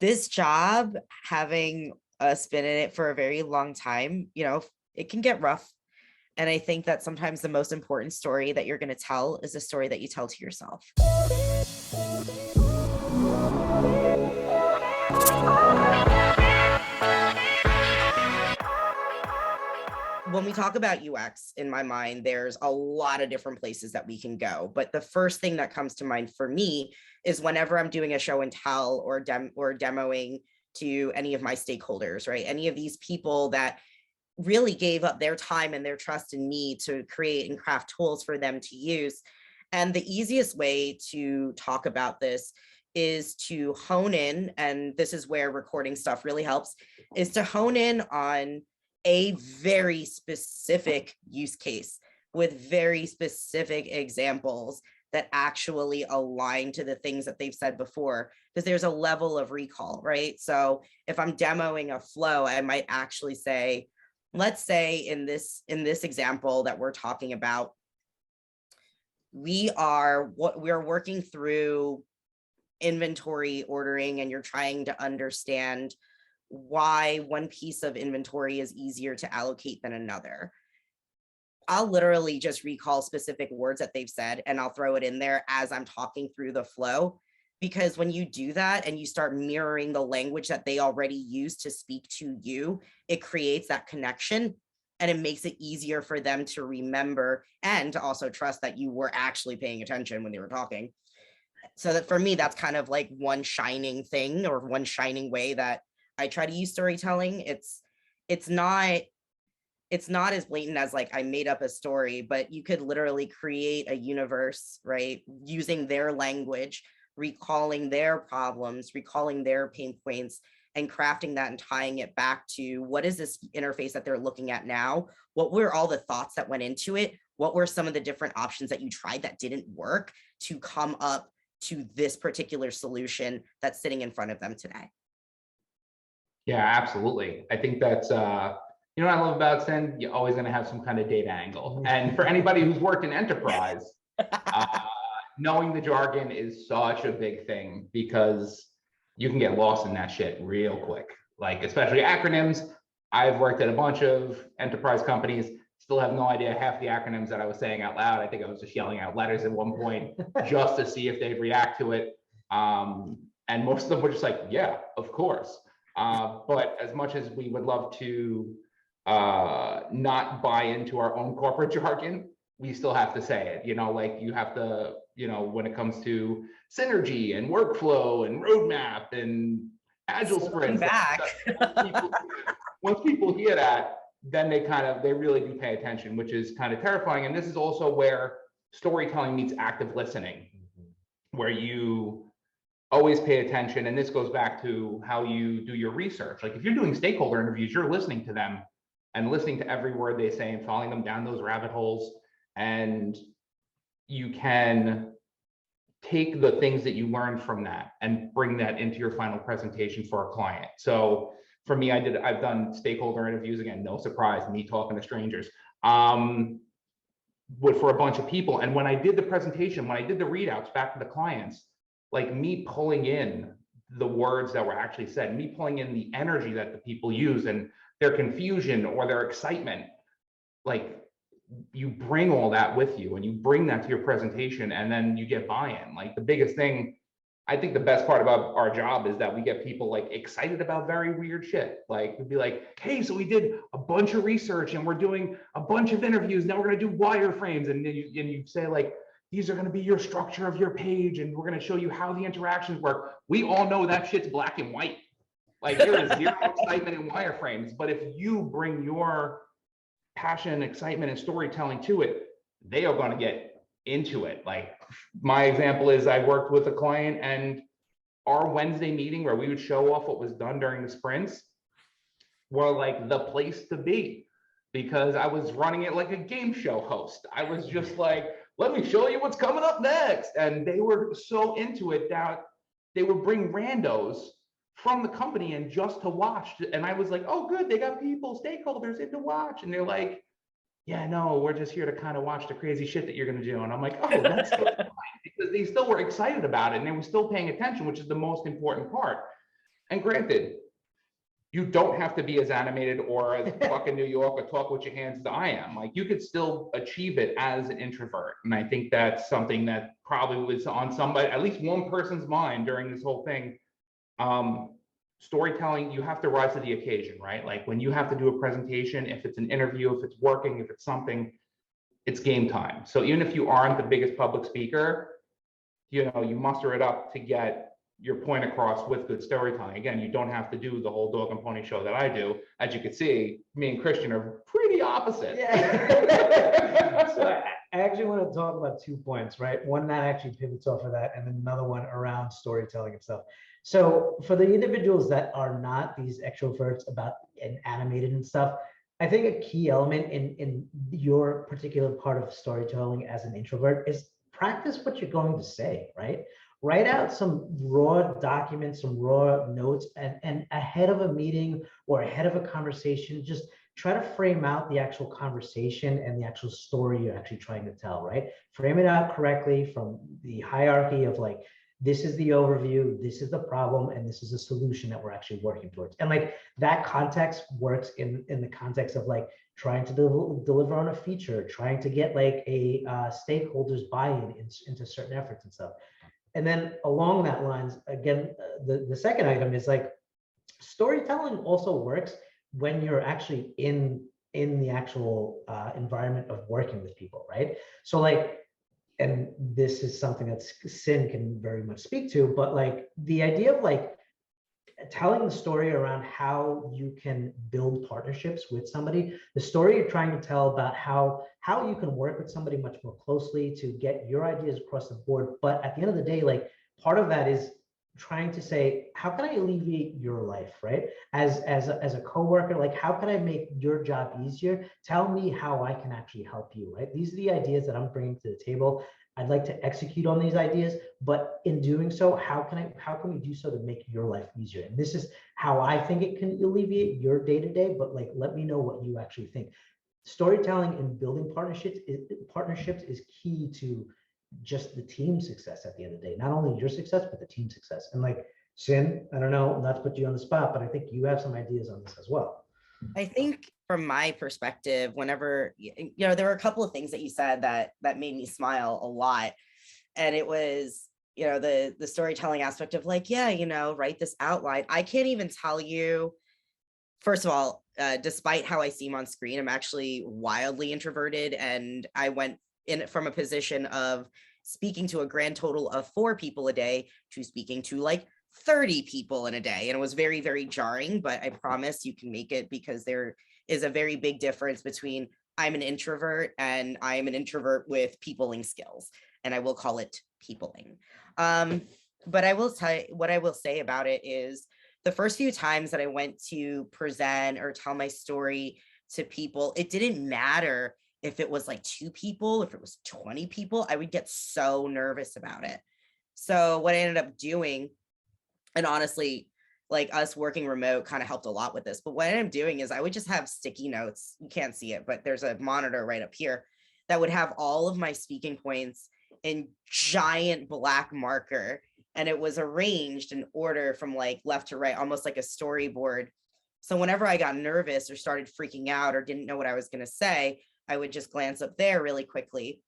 This job, having us been in it for a very long time, it can get rough. And I think that sometimes the most important story that you're going to tell is a story that you tell to yourself. When we talk about UX, in my mind, there's a lot of different places that we can go. But the first thing that comes to mind for me is whenever I'm doing a show and tell or demoing to any of my stakeholders, right? Any of these people that really gave up their time and their trust in me to create and craft tools for them to use. And the easiest way to talk about this is to hone in, and this is where recording stuff really helps, is to hone in on a very specific use case with very specific examples that actually align to the things that they've said before, because there's a level of recall, right? So if I'm demoing a flow, I might actually say, let's say in this example that we're talking about, we're working through inventory ordering, and you're trying to understand why one piece of inventory is easier to allocate than another. I'll literally just recall specific words that they've said, and I'll throw it in there as I'm talking through the flow. Because when you do that and you start mirroring the language that they already use to speak to you, it creates that connection, and it makes it easier for them to remember and to also trust that you were actually paying attention when they were talking. So that for me, that's kind of like one shining thing, or one shining way that I try to use storytelling. It's not as blatant as like I made up a story, but you could literally create a universe, right? Using their language, recalling their problems, recalling their pain points, and crafting that and tying it back to what is this interface that they're looking at now? What were all the thoughts that went into it? What were some of the different options that you tried that didn't work to come up to this particular solution that's sitting in front of them today? Yeah, absolutely. I think that's what I love about Send, you're always going to have some kind of data angle. And for anybody who's worked in enterprise, uh, knowing the jargon is such a big thing, because you can get lost in that shit real quick. Like, especially acronyms. I've worked at a bunch of enterprise companies, still have no idea half the acronyms that I was saying out loud. I think I was just yelling out letters at one point just to see if they'd react to it. And most of them were just like, yeah, of course. But as much as we would love to not buy into our own corporate jargon, we still have to say it. Like, you have to, when it comes to synergy and workflow and roadmap and agile sprints, once people hear that, then they really do pay attention, which is kind of terrifying. And this is also where storytelling meets active listening, where you always pay attention. And this goes back to how you do your research. Like, if you're doing stakeholder interviews, you're listening to them and listening to every word they say and following them down those rabbit holes. And you can take the things that you learned from that and bring that into your final presentation for a client. So for me, I've done stakeholder interviews, again, no surprise, me talking to strangers, for a bunch of people. And when I did the presentation, when I did the readouts back to the clients, like, me pulling in the words that were actually said, me pulling in the energy that the people use and their confusion or their excitement, like, you bring all that with you and you bring that to your presentation, and then you get buy-in. Like, the biggest thing, I think the best part about our job is that we get people like excited about very weird shit. Like, we'd be like, hey, so we did a bunch of research and we're doing a bunch of interviews. Now we're going to do wireframes. And then you say, like, these are going to be your structure of your page, and we're going to show you how the interactions work. We all know that shit's black and white. Like, there is zero excitement in wireframes. But if you bring your passion, excitement, and storytelling to it, they are going to get into it. Like, my example is, I worked with a client, and our Wednesday meeting where we would show off what was done during the sprints were like the place to be, because I was running it like a game show host. I was just like, let me show you what's coming up next. And they were so into it that they would bring randos from the company and just to watch. And I was like, oh, good, they got people, stakeholders in to watch. And they're like, yeah, no, we're just here to kind of watch the crazy shit that you're going to do. And I'm like, oh, that's so fine, because they still were excited about it and they were still paying attention, which is the most important part. And granted, you don't have to be as animated or as fucking New York or talk with your hands as I am. Like, you could still achieve it as an introvert. And I think that's something that probably was on somebody, at least one person's mind during this whole thing. Storytelling, you have to rise to the occasion, right? Like, when you have to do a presentation, if it's an interview, if it's working, if it's something, it's game time. So even if you aren't the biggest public speaker, you know, you muster it up to get your point across with good storytelling. Again, you don't have to do the whole dog and pony show that I do. As you can see, me and Christian are pretty opposite. Yeah. So I actually want to talk about 2 points, right? One that actually pivots off of that, and then another one around storytelling and stuff. So for the individuals that are not these extroverts about and animated and stuff, I think a key element in your particular part of storytelling as an introvert is practice what you're going to say, right? Write out some raw documents, some raw notes, and ahead of a meeting or ahead of a conversation, just try to frame out the actual conversation and the actual story you're actually trying to tell, right? Frame it out correctly from the hierarchy of like, this is the overview, this is the problem, and this is the solution that we're actually working towards. And like that context works in the context of like trying to deliver on a feature, trying to get like a stakeholders buy-in into certain efforts and stuff. And then along that lines, again, the second item is like storytelling also works when you're actually in the actual environment of working with people, right? So like, and this is something that Sin can very much speak to, but like the idea of like telling the story around how you can build partnerships with somebody, the story you're trying to tell about how you can work with somebody much more closely to get your ideas across the board. But at the end of the day, like part of that is trying to say, how can I alleviate your life, right? As a coworker, like how can I make your job easier? Tell me how I can actually help you, right? These are the ideas that I'm bringing to the table. I'd like to execute on these ideas, but in doing so, how can we do so to make your life easier? And this is how I think it can alleviate your day-to-day, but like, let me know what you actually think. Storytelling and building partnerships is key to just the team success at the end of the day, not only your success, but the team success. And like Sin, I don't know, not to put you on the spot, but I think you have some ideas on this as well. I think from my perspective, whenever, there were a couple of things that you said that made me smile a lot. And it was, the storytelling aspect of like, write this outline. I can't even tell you, first of all, despite how I seem on screen, I'm actually wildly introverted. And I went in from a position of speaking to a grand total of 4 people a day to speaking to like 30 people in a day. And it was very, very jarring, but I promise you can make it, because there is a very big difference between I'm an introvert and I am an introvert with peopling skills, and I will call it peopling. But I will tell you, what I will say about it is the first few times that I went to present or tell my story to people, it didn't matter if it was like 2 people, if it was 20 people, I would get so nervous about it. So what I ended up doing, and honestly, like us working remote kind of helped a lot with this, but what I ended up doing is I would just have sticky notes. You can't see it, but there's a monitor right up here that would have all of my speaking points in giant black marker. And it was arranged in order from like left to right, almost like a storyboard. So whenever I got nervous or started freaking out or didn't know what I was going to say, I would just glance up there really quickly.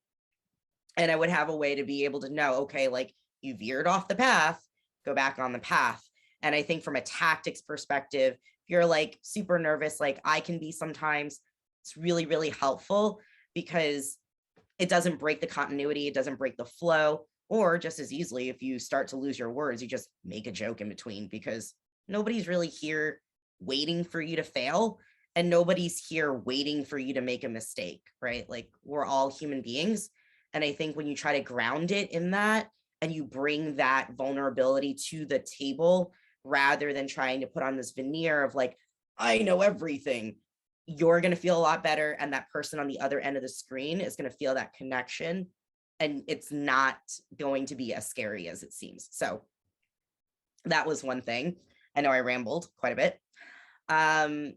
And I would have a way to be able to know, okay, like you veered off the path, go back on the path. And I think from a tactics perspective, if you're like super nervous, like I can be sometimes, it's really, really helpful because it doesn't break the continuity. It doesn't break the flow. Or just as easily, if you start to lose your words, you just make a joke in between, because nobody's really here waiting for you to fail. And nobody's here waiting for you to make a mistake, right? Like we're all human beings. And I think when you try to ground it in that and you bring that vulnerability to the table, rather than trying to put on this veneer of like, I know everything, you're going to feel a lot better. And that person on the other end of the screen is going to feel that connection. And it's not going to be as scary as it seems. So that was one thing. I know I rambled quite a bit. And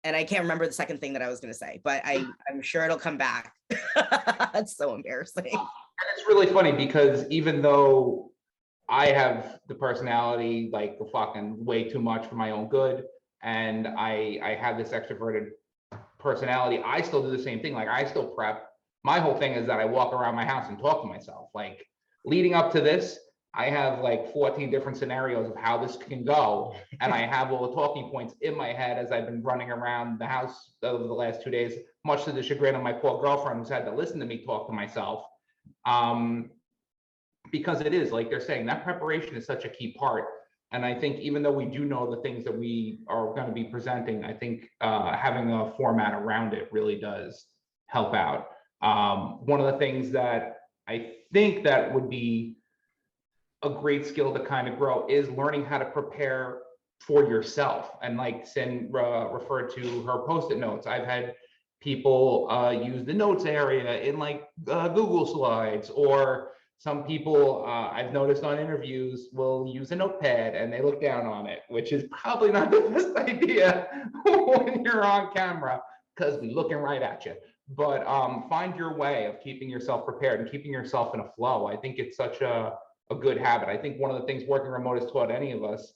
I can't remember the second thing that I was going to say, but I'm sure it'll come back. That's so embarrassing. And it's really funny because even though I have the personality like fucking way too much for my own good, and I have this extroverted personality. I still do the same thing. Like I still prep. My whole thing is that I walk around my house and talk to myself. Like leading up to this, I have like 14 different scenarios of how this can go, and I have all the talking points in my head as I've been running around the house over the last 2 days, much to the chagrin of my poor girlfriend who's had to listen to me talk to myself. Because it is, like they're saying, that preparation is such a key part. And I think even though we do know the things that we are going to be presenting, I think having a format around it really does help out. One of the things that I think that would be a great skill to kind of grow is learning how to prepare for yourself. And like Sin referred to her Post-it notes, I've had people use the notes area in like Google Slides, or some people I've noticed on interviews will use a notepad and they look down on it, which is probably not the best idea when you're on camera because we're looking right at you. But find your way of keeping yourself prepared and keeping yourself in a flow. I think it's such a good habit. I think one of the things working remote has taught any of us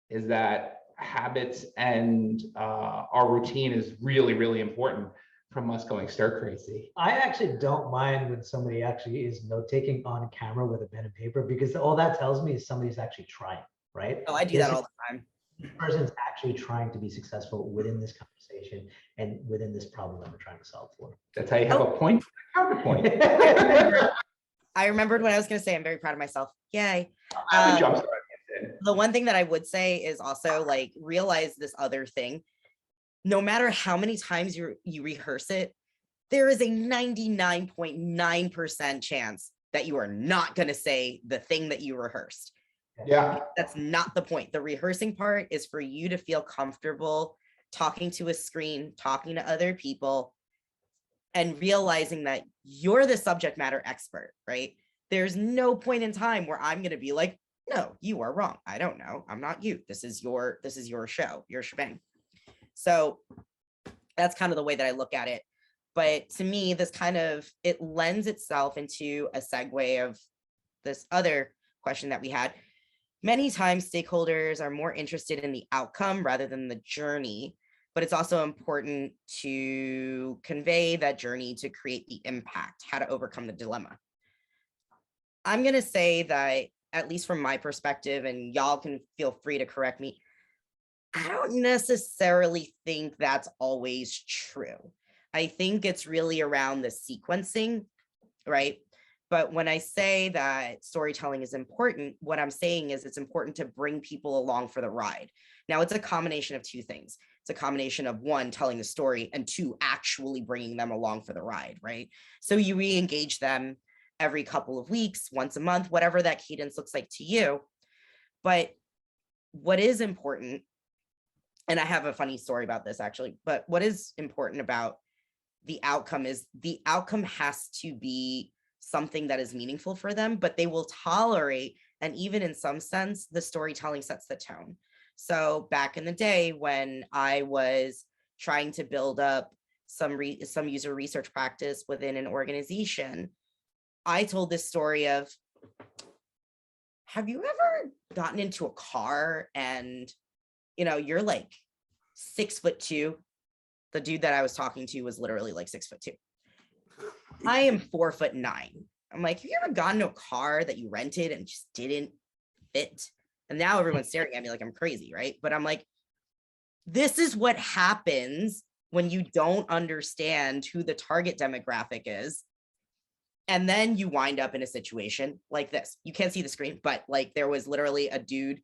is that habits and our routine is really, really important from us going stir crazy. I actually don't mind when somebody actually is note-taking on camera with a pen and paper, because all that tells me is somebody's actually trying, right? Oh, I do that all the time. This person's actually trying to be successful within this conversation and within this problem that we're trying to solve for. That's how you have a point, counterpoint. I remembered what I was going to say. I'm very proud of myself. Yay. The one thing that I would say is also like realize this other thing. No matter how many times you rehearse it, there is a 99.9% chance that you are not going to say the thing that you rehearsed. Yeah. That's not the point. The rehearsing part is for you to feel comfortable talking to a screen, talking to other people, and realizing that you're the subject matter expert, right? There's no point in time where I'm going to be like, no, you are wrong. I don't know. I'm not you. This is your show, your shebang. So that's kind of the way that I look at it. But to me, this kind of, it lends itself into a segue of this other question that we had. Many times stakeholders are more interested in the outcome rather than the journey, but it's also important to convey that journey to create the impact, how to overcome the dilemma. I'm going to say that, at least from my perspective, and y'all can feel free to correct me, I don't necessarily think that's always true. I think it's really around the sequencing, right? But when I say that storytelling is important, what I'm saying is it's important to bring people along for the ride. Now, it's a combination of two things. It's a combination of one, telling the story, and two, actually bringing them along for the ride, right? So you re-engage them every couple of weeks, once a month, whatever that cadence looks like to you. But what is important, and I have a funny story about this actually, but what is important about the outcome is the outcome has to be something that is meaningful for them, but they will tolerate, and even in some sense, the storytelling sets the tone. So back in the day when I was trying to build up some user research practice within an organization, I told this story of, have you ever gotten into a car and you're like 6'2"? The dude that I was talking to was literally like 6'2". I am 4'9". I'm like, have you ever gotten into a car that you rented and just didn't fit? And now everyone's staring at me like I'm crazy, right? But I'm like, this is what happens when you don't understand who the target demographic is. And then you wind up in a situation like this. You can't see the screen, but like there was literally a dude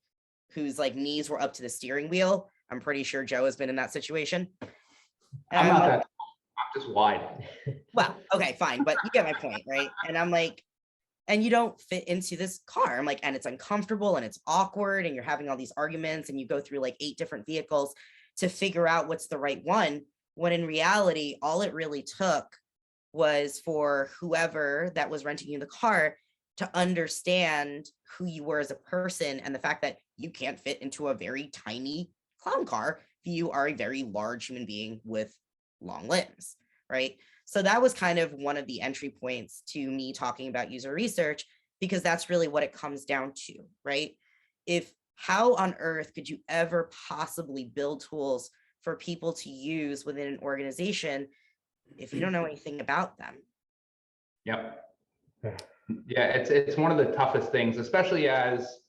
whose like knees were up to the steering wheel. I'm pretty sure Joe has been in that situation. I'm not that, I'm just wide. Well, okay, fine, but you get my point, right? And I'm like, and you don't fit into this car. I'm like, and it's uncomfortable and it's awkward and you're having all these arguments and you go through like 8 different vehicles to figure out what's the right one, when in reality, all it really took was for whoever that was renting you the car to understand who you were as a person and the fact that you can't fit into a very tiny clown car. You are a very large human being with long limbs, right? So that was kind of one of the entry points to me talking about user research, because that's really what it comes down to, right? How on earth could you ever possibly build tools for people to use within an organization if you don't know anything about them? Yep. Yeah, it's one of the toughest things, especially as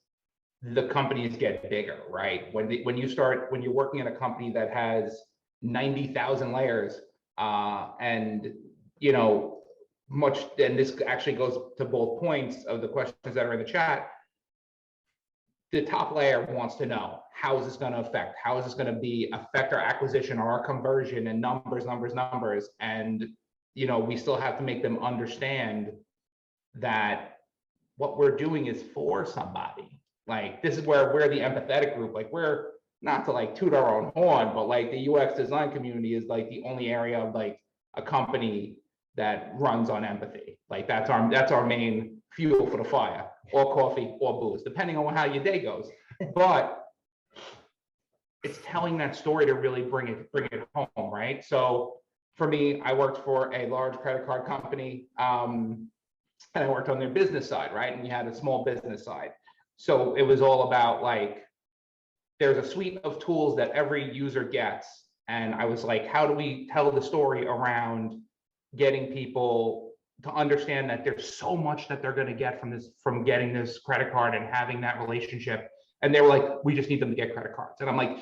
the companies get bigger, right? When you're working in a company that has 90,000 layers, and and this actually goes to both points of the questions that are in the chat. The top layer wants to know, how is this going to affect? How is this going to affect our acquisition or our conversion and numbers. And, we still have to make them understand that what we're doing is for somebody. Like, this is where we're the empathetic group. Like, we're not to like toot our own horn, but like the UX design community is like the only area of like a company that runs on empathy. Like that's our main fuel for the fire, or coffee or booze, depending on how your day goes. But it's telling that story to really bring it home, right? So for me, I worked for a large credit card company, and I worked on their business side, right? And we had a small business side. So it was all about like, there's a suite of tools that every user gets. And I was like, how do we tell the story around getting people to understand that there's so much that they're going to get from getting this credit card and having that relationship? And they were like, we just need them to get credit cards. And I'm like,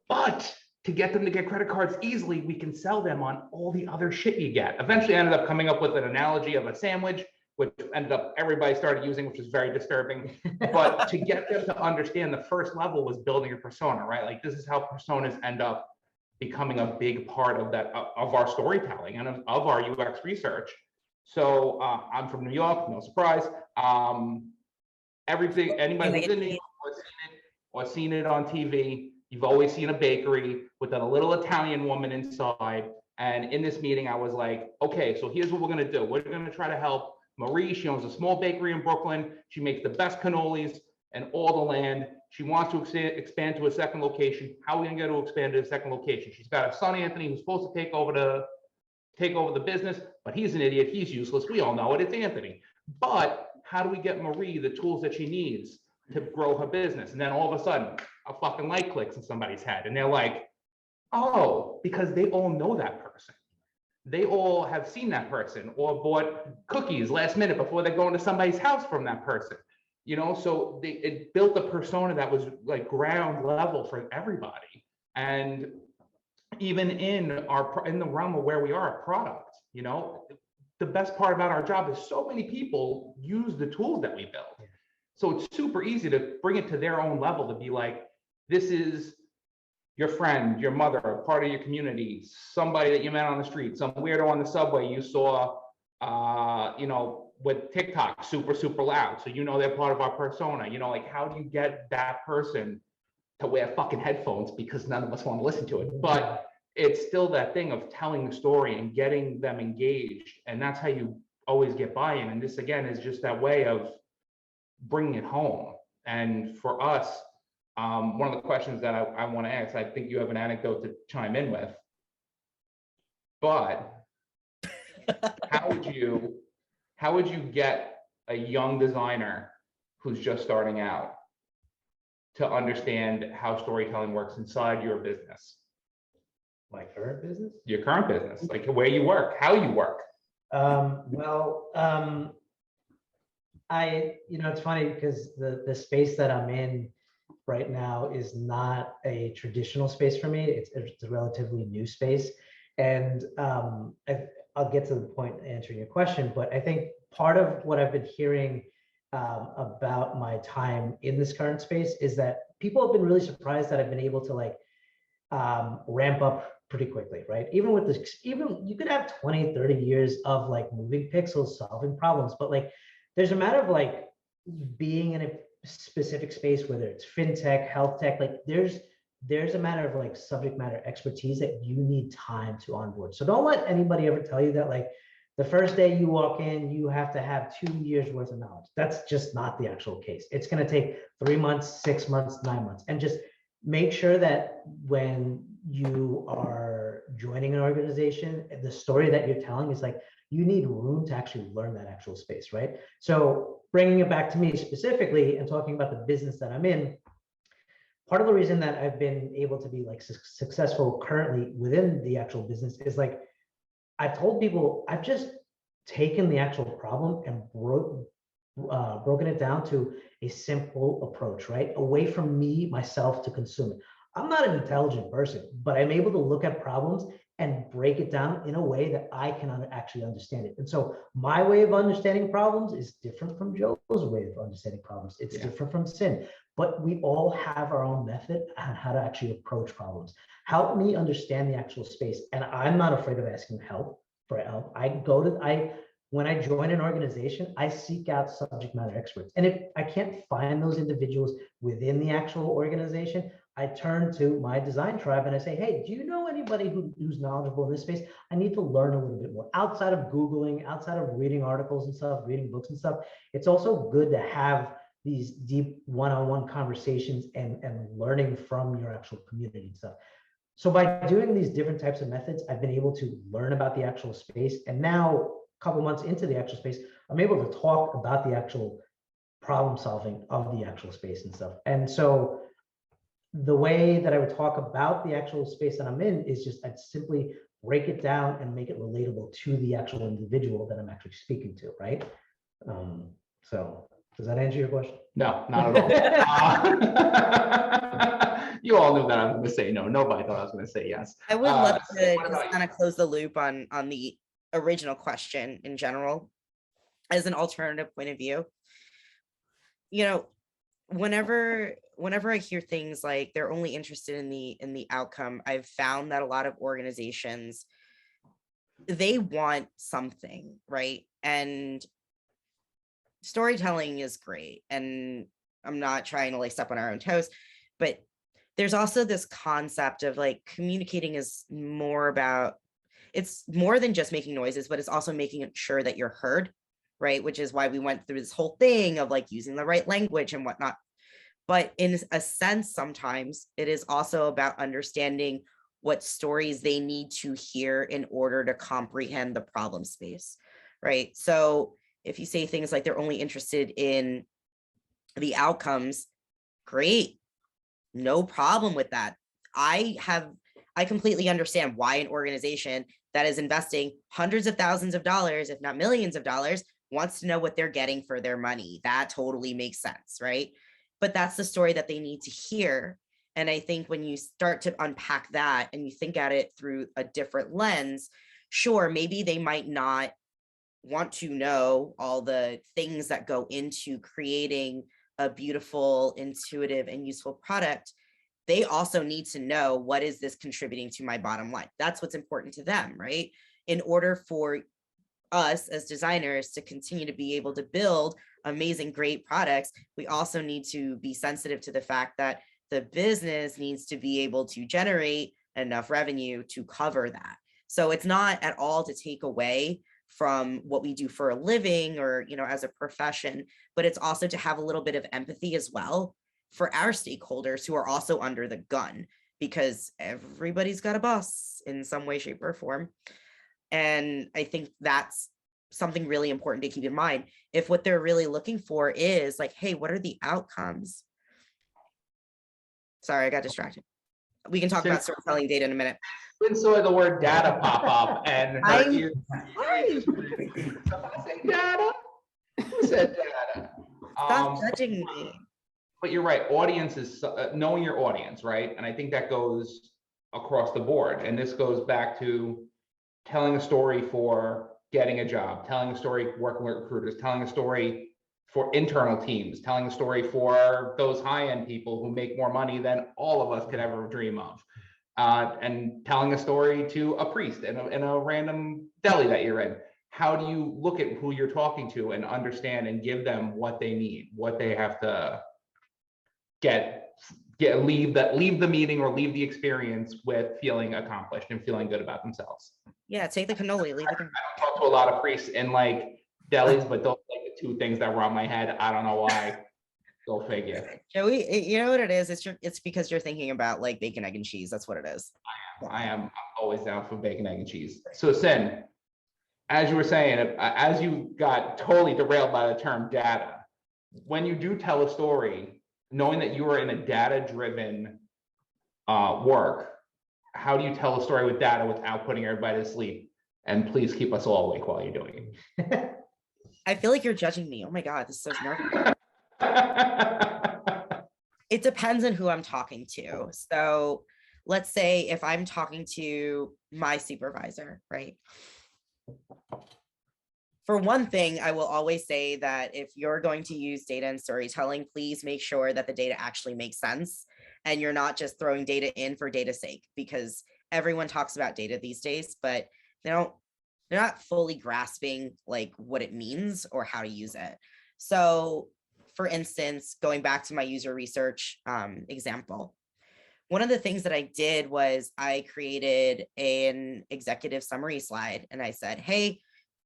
but to get them to get credit cards easily, we can sell them on all the other shit you get. Eventually I ended up coming up with an analogy of a sandwich, which ended up everybody started using, which was very disturbing. But to get them to understand, the first level was building a persona, right? Like, this is how personas end up becoming a big part of that, of our storytelling and of our UX research. So I'm from New York, no surprise. Anybody who's in New York or seen it on TV, you've always seen a bakery with a little Italian woman inside. And in this meeting, I was like, okay, so here's what we're gonna do. We're gonna try to help Marie. She owns a small bakery in Brooklyn. She makes the best cannolis and all the land. She wants to expand to a second location. How are we gonna get to expand to a second location? She's got a son, Anthony, who's supposed to take over the business, but he's an idiot. He's useless. We all know it. It's Anthony. But how do we get Marie the tools that she needs to grow her business? And then all of a sudden, a fucking light clicks in somebody's head, and they're like, oh, because they all know that person. They all have seen that person or bought cookies last minute before they go into somebody's house from that person. So it built a persona that was like ground level for everybody. And even in the realm of where we are, a product, the best part about our job is so many people use the tools that we build. So it's super easy to bring it to their own level, to be like, this is your friend, your mother, part of your community, somebody that you met on the street, some weirdo on the subway you saw, with TikTok, super, super loud. So they're part of our persona. Like, how do you get that person to wear fucking headphones? Because none of us want to listen to it. But it's still that thing of telling the story and getting them engaged. And that's how you always get buy-in. And this, again, is just that way of bringing it home. And for us, one of the questions that I want to ask, I think you have an anecdote to chime in with, but how would you get a young designer who's just starting out to understand how storytelling works inside your business? My current business? Your current business, like where you work, how you work. It's funny because the space that I'm in right now is not a traditional space for me. It's a relatively new space. And I'll get to the point answering your question, but I think part of what I've been hearing about my time in this current space is that people have been really surprised that I've been able to ramp up pretty quickly, right? Even with this, even you could have 20, 30 years of moving pixels, solving problems, but there's a matter of being in a specific space, whether it's fintech, health tech, there's a matter of subject matter expertise that you need time to onboard. So don't let anybody ever tell you that the first day you walk in, you have to have 2 years worth of knowledge. That's just not the actual case. It's going to take 3 months, 6 months, 9 months, and just make sure that when you are joining an organization, the story that you're telling is like, you need room to actually learn that actual space, right? So bringing it back to me specifically and talking about the business that I'm in, part of the reason that I've been able to be like successful currently within the actual business is like, I've told people I've just taken the actual problem and broken it down to a simple approach, right? Away from me, myself, to consume it. I'm not an intelligent person, but I'm able to look at problems and break it down in a way that I can actually understand it. And so my way of understanding problems is different from Joe's way of understanding problems. It's different from Sin, but we all have our own method on how to actually approach problems. Help me understand the actual space. And I'm not afraid of asking for help. When I join an organization, I seek out subject matter experts. And if I can't find those individuals within the actual organization, I turn to my design tribe and I say, hey, do you know anybody who's knowledgeable in this space? I need to learn a little bit more. Outside of Googling, outside of reading articles and stuff, reading books and stuff, it's also good to have these deep one-on-one conversations and learning from your actual community and stuff. So by doing these different types of methods, I've been able to learn about the actual space. And now, a couple months into the actual space, I'm able to talk about the actual problem solving of the actual space and stuff. And so the way that I would talk about the actual space that I'm in is just I'd simply break it down and make it relatable to the actual individual that I'm actually speaking to, right? So does that answer your question? No, not at all. You all knew that I was going to say no. Nobody thought I was going to say yes. I would love to just kind of close the loop on the original question in general as an alternative point of view. You know, whenever I hear things like they're only interested in the outcome, I've found that a lot of organizations, they want something, right? And storytelling is great, and I'm not trying to like step on our own toes, but there's also this concept of like communicating is more about, it's more than just making noises, but it's also making sure that you're heard, right? Which is why we went through this whole thing of like using the right language and whatnot. But in a sense, sometimes it is also about understanding what stories they need to hear in order to comprehend the problem space, right? So if you say things like they're only interested in the outcomes, great, no problem with that. I completely understand why an organization that is investing hundreds of thousands of dollars, if not millions of dollars, wants to know what they're getting for their money. That totally makes sense, right? But that's the story that they need to hear. And I think when you start to unpack that and you think at it through a different lens, sure, maybe they might not want to know all the things that go into creating a beautiful, intuitive, and useful product. They also need to know, what is this contributing to my bottom line? That's what's important to them, right? In order for us as designers to continue to be able to build amazing, great products, we also need to be sensitive to the fact that the business needs to be able to generate enough revenue to cover that. So it's not at all to take away from what we do for a living or, you know, as a profession, but it's also to have a little bit of empathy as well for our stakeholders who are also under the gun, because everybody's got a boss in some way, shape, or form. And I think that's something really important to keep in mind. If what they're really looking for is like, hey, what are the outcomes? Sorry, I got distracted. We can talk about storytelling data in a minute. When saw the word data pop up and I say data? Who said data? Stop judging me. But you're right. Audience is knowing your audience, right? And I think that goes across the board. And this goes back to telling a story for getting a job, telling a story working with recruiters, telling a story for internal teams, telling a story for those high-end people who make more money than all of us could ever dream of, and telling a story to a priest in a random deli that you're in. How do you look at who you're talking to and understand and give them what they need, what they have to leave the meeting or leave the experience with feeling accomplished and feeling good about themselves? Yeah, take the cannoli, leave I it. don't talk to a lot of priests in like delis, but those are like the two things that were on my head. I don't know why. Go figure. Joey, you know what it is? It's because you're thinking about like bacon, egg, and cheese. That's what it is. I'm always down for bacon, egg, and cheese. So Sin, as you were saying, as you got totally derailed by the term data, when you do tell a story, knowing that you are in a data-driven work, how do you tell a story with data without putting everybody to sleep? And please keep us all awake while you're doing it. I feel like you're judging me. Oh my God, this is so nervous. It depends on who I'm talking to. So let's say if I'm talking to my supervisor, right? For one thing, I will always say that if you're going to use data and storytelling, please make sure that the data actually makes sense and you're not just throwing data in for data's sake, because everyone talks about data these days, but they're not fully grasping like what it means or how to use it. So for instance, going back to my user research example, one of the things that I did was I created an executive summary slide and I said, hey,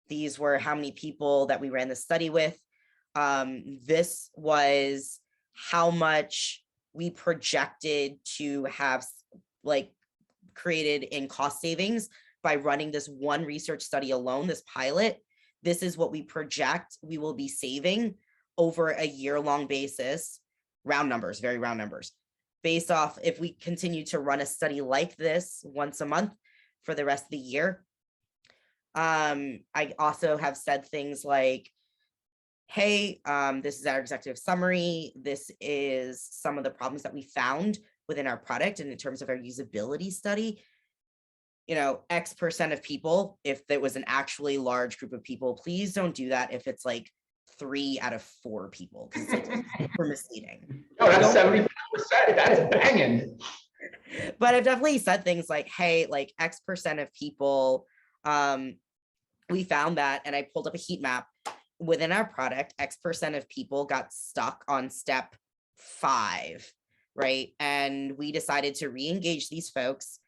these were how many people that we ran the study with. This was how much we projected to have like created in cost savings by running this one research study alone, this pilot. This is what we project we will be saving over a year-long basis, round numbers, very round numbers, based off if we continue to run a study like this once a month for the rest of the year. I also have said things like, hey, this is our executive summary. This is some of the problems that we found within our product and in terms of our usability study. You know, X% of people, if there was an actually large group of people, please don't do that if it's like 3 out of 4 people, because it's like super misleading. Oh, that's 75%. That's banging. But I've definitely said things like, hey, like X% of people, we found that, and I pulled up a heat map within our product, X% of people got stuck on step 5, right? And we decided to re-engage these folks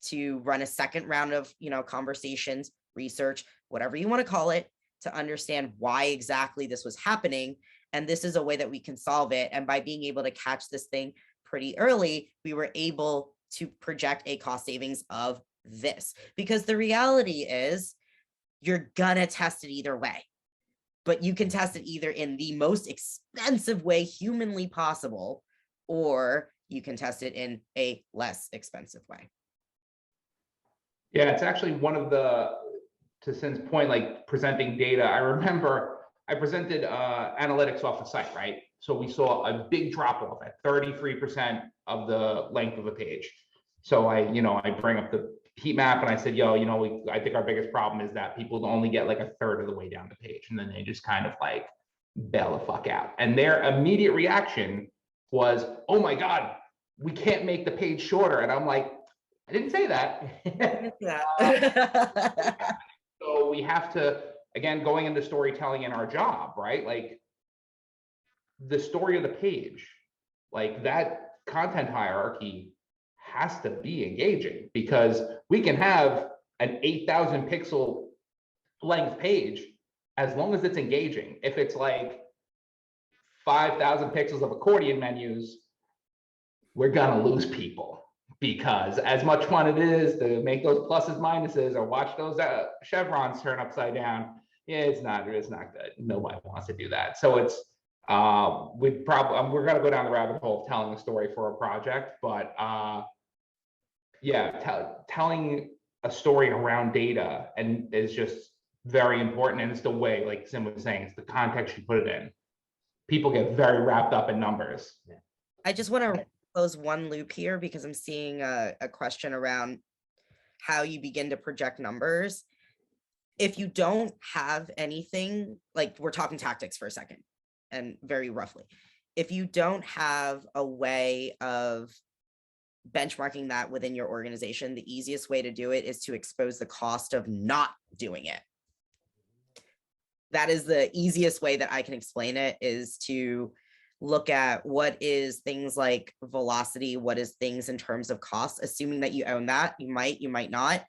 to run a second round of, conversations, research, whatever you want to call it, to understand why exactly this was happening. And this is a way that we can solve it. And by being able to catch this thing pretty early, we were able to project a cost savings of this. Because the reality is, you're gonna test it either way, but you can test it either in the most expensive way humanly possible, or you can test it in a less expensive way. Yeah, it's actually one of the, to Sin's point, like presenting data. I remember I presented analytics off a site, right? So we saw a big drop off at 33% of the length of a page. So I bring up the heat map and I said, I think our biggest problem is that people only get like a third of the way down the page. And then they just kind of like bail the fuck out. And their immediate reaction was, oh my God, we can't make the page shorter. And I'm like, I didn't say that. So we have to, again, going into storytelling in our job, right? Like the story of the page, like that content hierarchy has to be engaging, because we can have an 8,000 pixel length page as long as it's engaging. If it's like 5,000 pixels of accordion menus, we're gonna lose people, because as much fun it is to make those pluses, minuses, or watch those chevrons turn upside down, yeah, it's not good. Nobody wants to do that. So it's we're gonna go down the rabbit hole of telling a story for a project, but telling a story around data and is just very important. And it's the way, like Sim was saying, it's the context you put it in. People get very wrapped up in numbers. I just want to close one loop here, because I'm seeing a question around how you begin to project numbers. If you don't have anything, like we're talking tactics for a second and very roughly, if you don't have a way of benchmarking that within your organization, the easiest way to do it is to expose the cost of not doing it. That is the easiest way that I can explain it, is to look at what is things like velocity, what is things in terms of cost, assuming that you own that. You might not.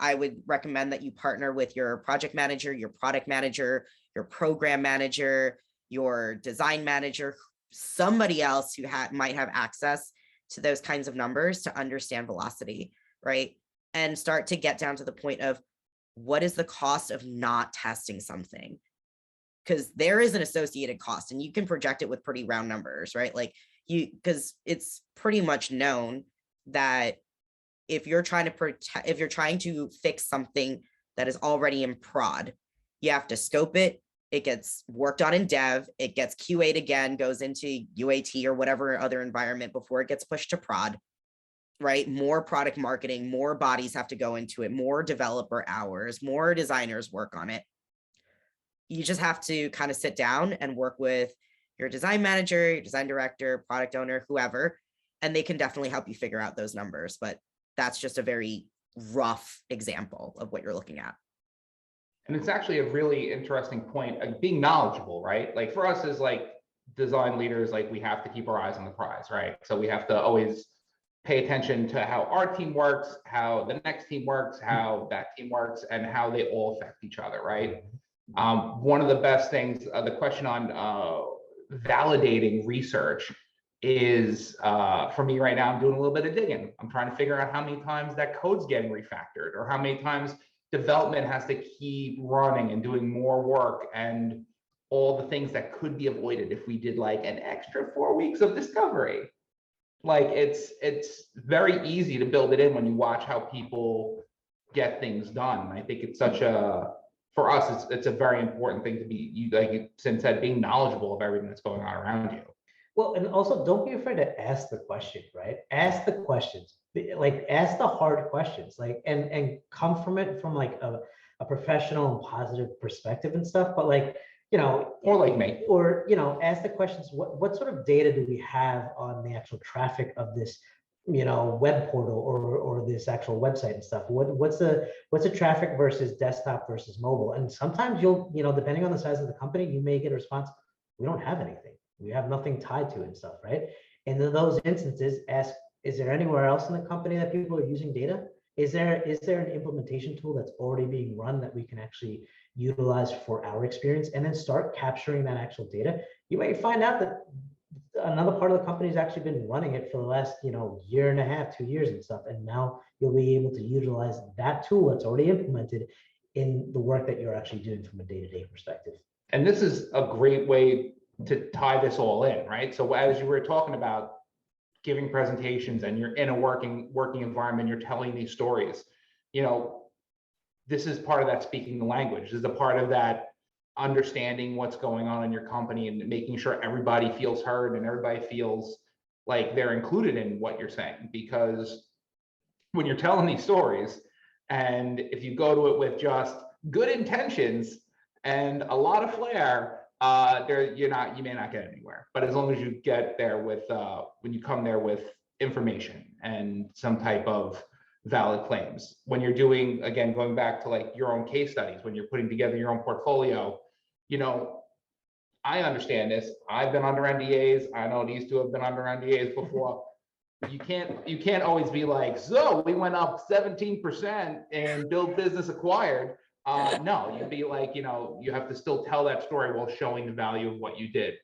I would recommend that you partner with your project manager, your product manager, your program manager, your design manager, somebody else who might have access to those kinds of numbers to understand velocity, right? And start to get down to the point of what is the cost of not testing something? Because there is an associated cost, and you can project it with pretty round numbers, right? Like because it's pretty much known that if you're trying to fix something that is already in prod, you have to scope it. It gets worked on in dev, it gets QA'd again, goes into UAT or whatever other environment before it gets pushed to prod, right? More product marketing, more bodies have to go into it, more developer hours, more designers work on it. You just have to kind of sit down and work with your design manager, your design director, product owner, whoever, and they can definitely help you figure out those numbers. But that's just a very rough example of what you're looking at. And it's actually a really interesting point, being knowledgeable, right? Like for us as like design leaders, like we have to keep our eyes on the prize, right? So we have to always pay attention to how our team works, how the next team works, how that team works, and how they all affect each other, right? One of the best things, the question on validating research is, for me right now, I'm doing a little bit of digging. I'm trying to figure out how many times that code's getting refactored, or how many times development has to keep running and doing more work, and all the things that could be avoided if we did like an extra 4 weeks of discovery. Like it's very easy to build it in when you watch how people get things done. I think it's such a, for us, it's a very important thing to be, like Sin said, being knowledgeable of everything that's going on around you. Well, and also don't be afraid to ask the question, right? Ask the questions, like ask the hard questions, like, and come from it from like a professional and positive perspective and stuff. But like, you know, Or like me. or, you know, ask the questions, what sort of data do we have on the actual traffic of this, you know, web portal or this actual website and stuff? What's the traffic versus desktop versus mobile? And sometimes you'll, you know, depending on the size of the company, you may get a response, we don't have anything. We have nothing tied to it and stuff, right? And in those instances, ask, is there anywhere else in the company that people are using data? Is there an implementation tool that's already being run that we can actually utilize for our experience? And then start capturing that actual data. You may find out that another part of the company has actually been running it for the last, you know, year and a half, 2 years and stuff. And now you'll be able to utilize that tool that's already implemented in the work that you're actually doing from a day-to-day perspective. And this is a great way to tie this all in, right? So as you were talking about giving presentations and you're in a working environment, you're telling these stories, you know, this is part of that speaking the language. This is a part of that understanding what's going on in your company and making sure everybody feels heard and everybody feels like they're included in what you're saying. Because when you're telling these stories, and if you go to it with just good intentions and a lot of flair, you may not get anywhere. But as long as you get there with when you come there with information and some type of valid claims, when you're doing, again, going back to like your own case studies, when you're putting together your own portfolio, you know, I understand this. I've been under NDAs. I know these two have been under NDAs before. You can't always be like, so we went up 17% and build business acquired. No, you'd be like, you know, you have to still tell that story while showing the value of what you did.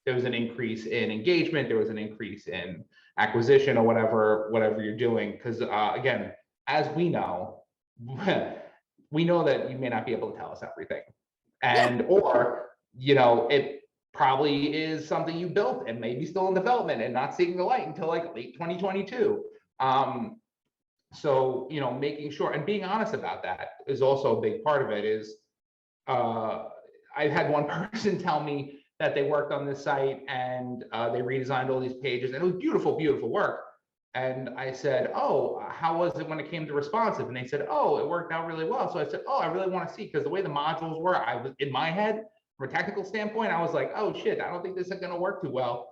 There was an increase in engagement. There was an increase in acquisition or whatever you're doing. Because again, as we know that you may not be able to tell us everything, and or, you know, it probably is something you built and maybe still in development and not seeing the light until like late 2022. So, you know, making sure and being honest about that is also a big part of it. Is I've had one person tell me that they worked on this site and they redesigned all these pages and it was beautiful, beautiful work. And I said, oh, how was it when it came to responsive? And they said, oh, it worked out really well. So I said, oh, I really want to see, because the way the modules were, I was in my head from a technical standpoint, I was like, oh shit, I don't think this is going to work too well.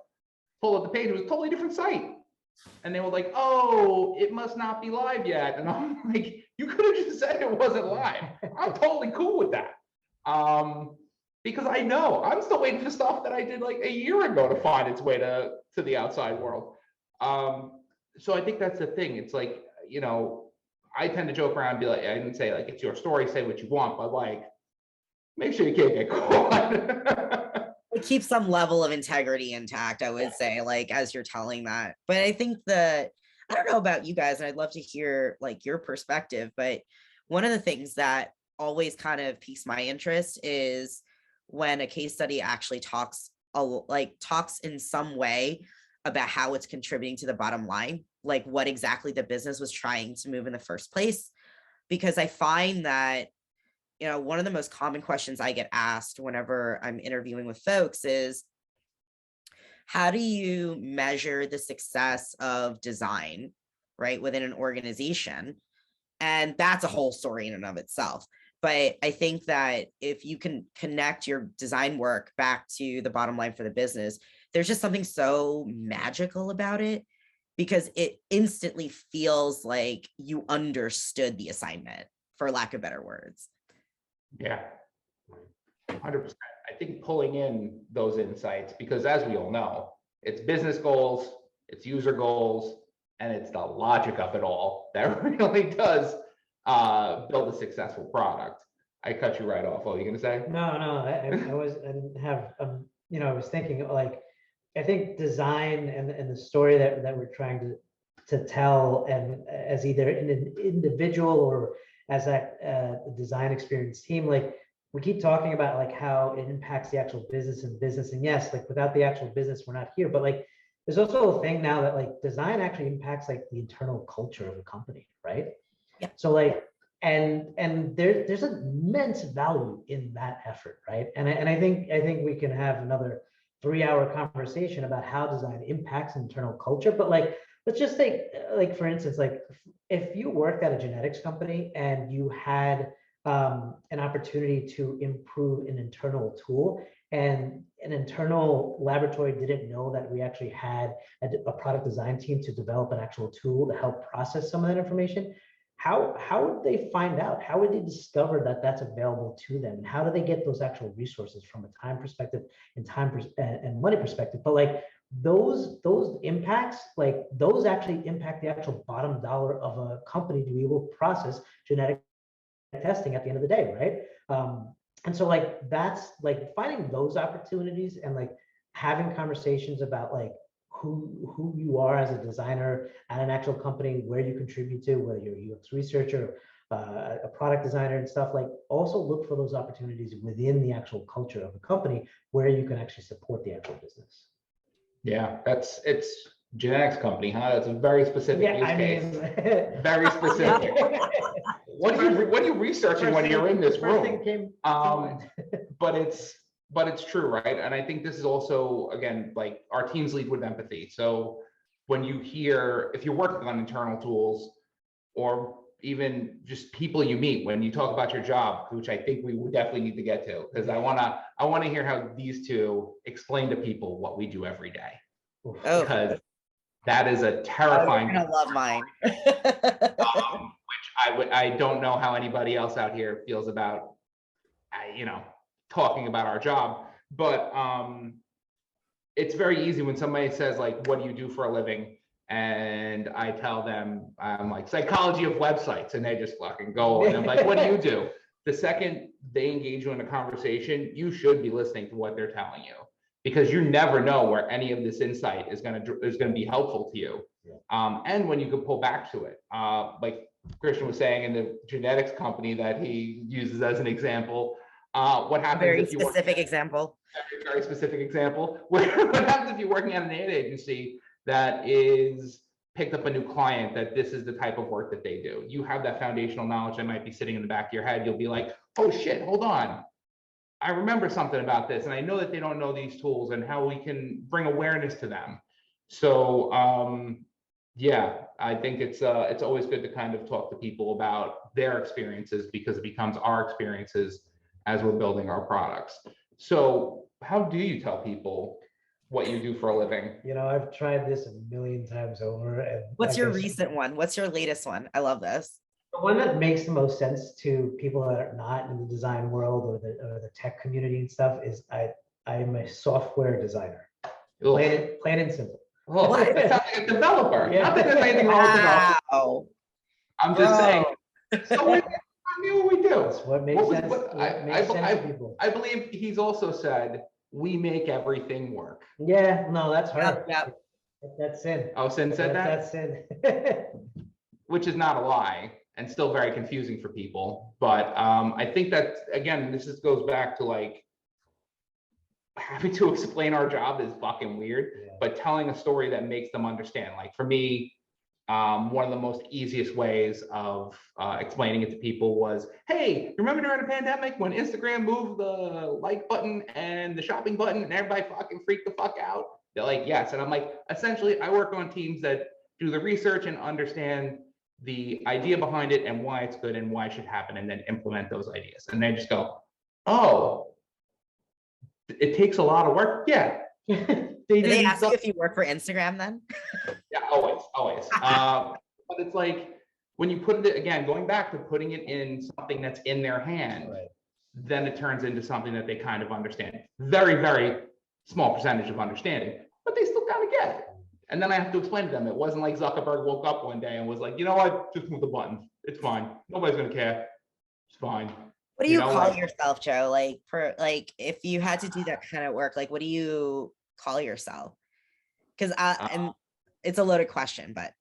Pull up the page, it was a totally different site. And they were like, oh, it must not be live yet. And I'm like, you could have just said it wasn't live. I'm totally cool with that. Because I know I'm still waiting for stuff that I did like a year ago to find its way to the outside world. So I think that's the thing. It's like, you know, I tend to joke around and be like, I didn't say like, it's your story, say what you want, but like, make sure you can't get caught. keep some level of integrity intact, I would say, like as you're telling that. But I think that I don't know about you guys, and I'd love to hear like your perspective, but one of the things that always kind of piques my interest is when a case study actually talks in some way about how it's contributing to the bottom line, like what exactly the business was trying to move in the first place. Because I find that, one of the most common questions I get asked whenever I'm interviewing with folks is, how do you measure the success of design, right, within an organization? And that's a whole story in and of itself. But I think that if you can connect your design work back to the bottom line for the business, there's just something so magical about it, because it instantly feels like you understood the assignment, for lack of better words. Yeah, 100%. I think pulling in those insights, because as we all know, it's business goals, it's user goals, and it's the logic of it all that really does build a successful product. I cut you right off. What were you going to say? No, I didn't have, I was thinking like, I think design and the story that we're trying to tell, and as either an individual or as a design experience team, like we keep talking about like how it impacts the actual business. And yes, like without the actual business, we're not here. But like there's also a thing now that like design actually impacts like the internal culture of a company, right? Yeah. So like, and there's immense value in that effort, right? And I think we can have another 3-hour conversation about how design impacts internal culture. But like, let's just take like, for instance, like if you worked at a genetics company and you had an opportunity to improve an internal tool, and an internal laboratory didn't know that we actually had a product design team to develop an actual tool to help process some of that information, how would they find out? How would they discover that that's available to them? And how do they get those actual resources from a time perspective and money perspective? But like those impacts, like those actually impact the actual bottom dollar of a company to be able to process genetic testing at the end of the day, right? And so like that's like finding those opportunities and like having conversations about like who you are as a designer at an actual company, where you contribute to, whether you're a UX researcher, a product designer and stuff, like also look for those opportunities within the actual culture of a company where you can actually support the actual business. Yeah, it's genetics company, huh? That's a very specific use case. Very specific. What are you researching when you're in this room? But it's true, right? And I think this is also, again, like our teams lead with empathy. So when you hear, if you're working on internal tools, or even just people you meet when you talk about your job, which I think we would definitely need to get to, because I wanna hear how these two explain to people what we do every day. Oh, Because that is a terrifying. You're gonna love mine. Which I don't know how anybody else out here feels about, talking about our job, but it's very easy when somebody says like, what do you do for a living? And I tell them I'm like psychology of websites, and they just fucking go, and I'm like, what do you do? The second they engage you in a conversation, you should be listening to what they're telling you, because you never know where any of this insight is going to be helpful to you. And when you can pull back to it, like Christian was saying in the genetics company that he uses as an example, what happens Very if you specific example. Very specific example. What happens if you're working at an ad agency that is picked up a new client, that this is the type of work that they do? You have that foundational knowledge that might be sitting in the back of your head. You'll be like, oh shit, hold on, I remember something about this, and I know that they don't know these tools and how we can bring awareness to them. So yeah, I think it's always good to kind of talk to people about their experiences, because it becomes our experiences as we're building our products. So how do you tell people what you do for a living? I've tried this a million times over. And what's your recent one? What's your latest one? I love this. The one that makes the most sense to people that are not in the design world or the tech community and stuff is I'm a software designer. Plain and simple. Oh, that sounds like a developer. Yeah. Not that there's anything wrong with developers. Wow. I'm just saying. So what we do? That's what makes sense. What makes sense to people. I believe he's also said we make everything work. Yeah, no, that's her. Yep. That's Sin. Oh, Sin said that? That's Sin. Which is not a lie and still very confusing for people. But I think that, again, this just goes back to like, having to explain our job is fucking weird, but telling a story that makes them understand. Like for me, one of the most easiest ways of explaining it to people was, hey, remember during the pandemic when Instagram moved the like button and the shopping button and everybody fucking freaked the fuck out? They're like, yes. And I'm like, essentially, I work on teams that do the research and understand the idea behind it and why it's good and why it should happen, and then implement those ideas. And they just go, oh, it takes a lot of work. Yeah. Did they ask you if you work for Instagram then? Yeah, always. But it's like when you put it, again, going back to putting it in something that's in their hand, then it turns into something that they kind of understand. Very, very small percentage of understanding, but they still kind of get it. And then I have to explain to them. It wasn't like Zuckerberg woke up one day and was like, you know what, just move the buttons. It's fine. Nobody's gonna care. It's fine. What do you call yourself, Joe? Like if you had to do that kind of work, like what do you call yourself? Because and it's a loaded question, but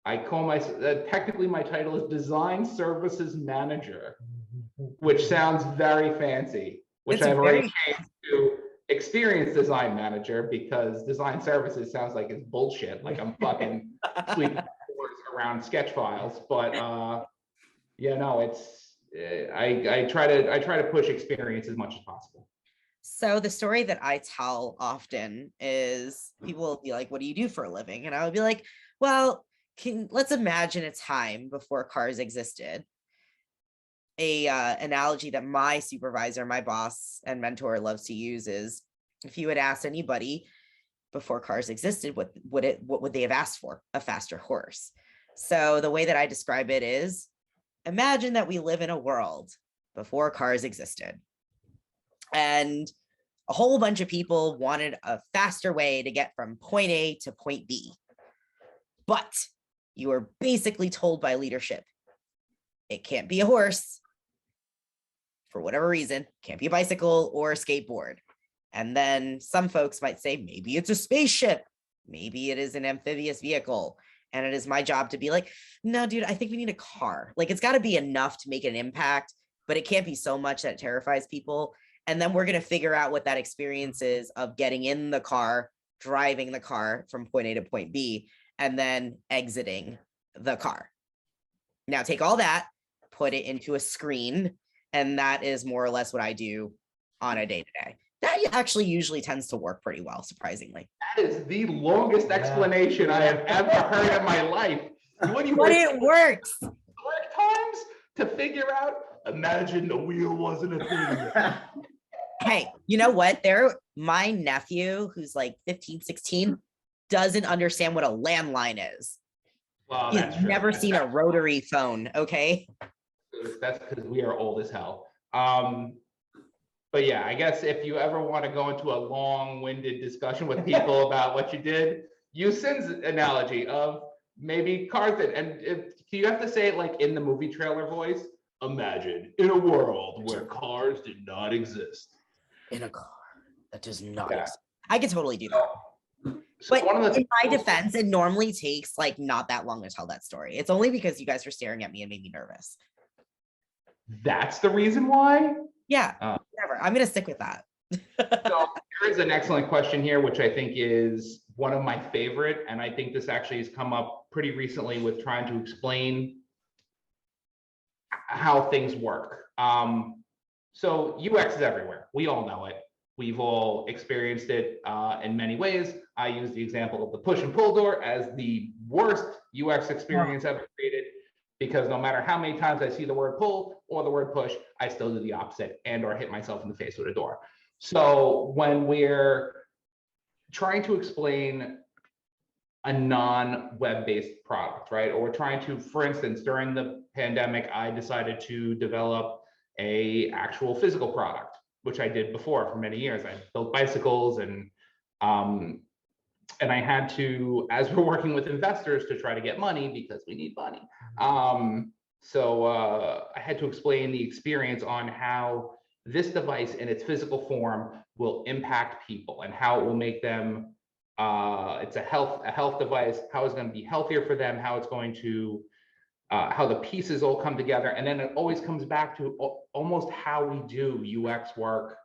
I call myself, technically my title is Design Services Manager, which sounds very fancy, which I've already changed to Experience Design Manager, because design services sounds like it's bullshit. Like I'm fucking sweeping words around sketch files, but yeah, no, it's, I try to push experience as much as possible. So the story that I tell often is people will be like, what do you do for a living? And I would be like, well, let's imagine a time before cars existed. A analogy that my supervisor, my boss and mentor loves to use is, if you had asked anybody before cars existed, what would they have asked for? A faster horse. So the way that I describe it is, imagine that we live in a world before cars existed, and a whole bunch of people wanted a faster way to get from point A to point B. But you are basically told by leadership, it can't be a horse for whatever reason, can't be a bicycle or a skateboard. And then some folks might say, maybe it's a spaceship, maybe it is an amphibious vehicle. And it is my job to be like, no, dude, I think we need a car. Like it's got to be enough to make an impact, but it can't be so much that it terrifies people. And then we're going to figure out what that experience is of getting in the car, driving the car from point A to point B, and then exiting the car. Now take all that, put it into a screen, and that is more or less what I do on a day-to-day. That actually usually tends to work pretty well, surprisingly. That is the longest explanation I have ever heard in my life. But it works. Work times to figure out, imagine the wheel wasn't a thing. Hey, you know what? My nephew, who's like 15, 16, doesn't understand what a landline is. Well, he's never seen a rotary phone, okay? That's because we are old as hell. But yeah, I guess if you ever want to go into a long-winded discussion with people about what you did, use Sin's analogy of maybe cars. And you have to say it like in the movie trailer voice. Imagine in a world where cars did not exist. In a car that does not exist. I could totally do that. So but in my defense, it normally takes like not that long to tell that story. It's only because you guys were staring at me and made me nervous. That's the reason why? Yeah, whatever. I'm going to stick with that. So there is an excellent question here, which I think is one of my favorite. And I think this actually has come up pretty recently with trying to explain how things work. So UX is everywhere. We all know it. We've all experienced it in many ways. I use the example of the push and pull door as the worst UX experience ever created, because no matter how many times I see the word pull or the word push, I still do the opposite and or hit myself in the face with a door. So when we're trying to explain a non-web-based product, right? Or we're trying to, for instance, during the pandemic, I decided to develop a actual physical product, which I did before for many years. I built bicycles and I had to, as we're working with investors to try to get money because we need money. So I had to explain the experience on how this device in its physical form will impact people and how it will make them, it's a health device, how it's going to be healthier for them, how it's going to, how the pieces all come together. And then it always comes back to almost how we do UX work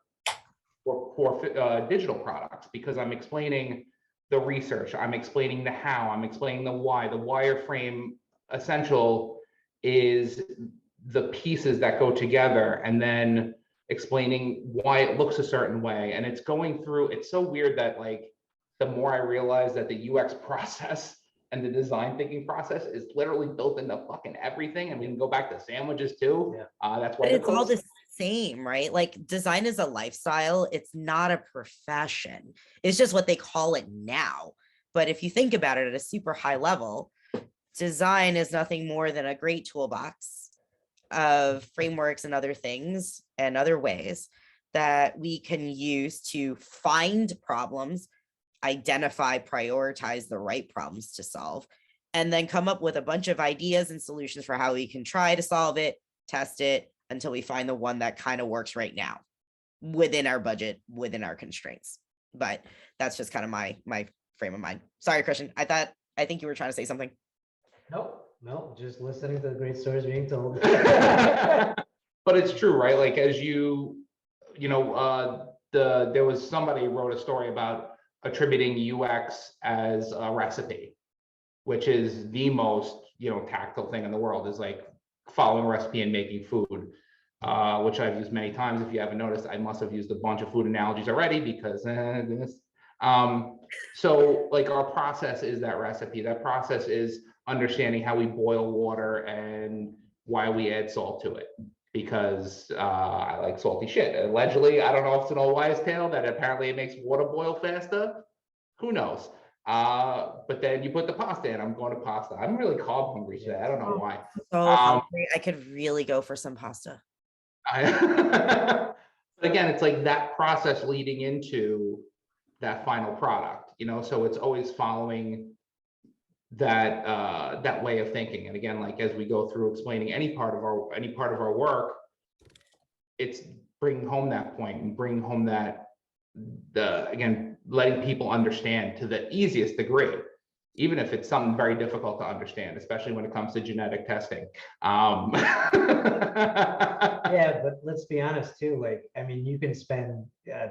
for digital products, because I'm explaining the research, I'm explaining the how, I'm explaining the why. The wireframe essential is the pieces that go together, and then explaining why it looks a certain way. And it's going through, it's so weird that like, the more I realize that the UX process and the design thinking process is literally built into fucking everything. And we can go back to sandwiches too. Yeah. That's why But it's all the same, right? Like design is a lifestyle. It's not a profession. It's just what they call it now. But if you think about it at a super high level, design is nothing more than a great toolbox of frameworks and other things and other ways that we can use to find problems, identify, prioritize the right problems to solve, and then come up with a bunch of ideas and solutions for how we can try to solve it, test it until we find the one that kind of works right now within our budget, within our constraints. But that's just kind of my frame of mind. Sorry, Christian. I think you were trying to say something. No, just listening to the great stories being told. But it's true, right? Like as there was somebody wrote a story about attributing UX as a recipe, which is the most, tactile thing in the world, is like following a recipe and making food, which I've used many times. If you haven't noticed, I must have used a bunch of food analogies already because this. So like our process is that recipe. That process is understanding how we boil water and why we add salt to it, because I like salty shit. Allegedly, I don't know if it's an old wives' tale that apparently it makes water boil faster. Who knows? But then you put the pasta in. I'm going to pasta. I'm really carb hungry today. I don't know why. So hungry. I could really go for some pasta. But again, it's like that process leading into that final product, so it's always following that way of thinking. And again, like as we go through explaining any part of our work, it's bringing home that point and bringing home that again, letting people understand to the easiest degree, even if it's something very difficult to understand, especially when it comes to genetic testing. Yeah, but let's be honest too. Like, I mean, you can spend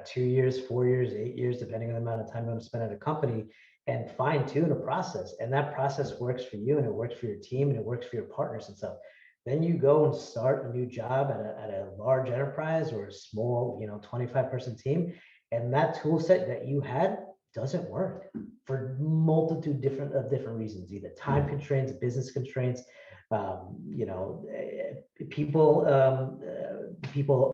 2 years, 4 years, 8 years, depending on the amount of time you want to spend at a company, and fine tune a process. And that process works for you, and it works for your team, and it works for your partners and stuff. Then you go and start a new job at a large enterprise or a small, 25-person team, and that tool set that you had doesn't work for multitude of different reasons, either time constraints, business constraints, people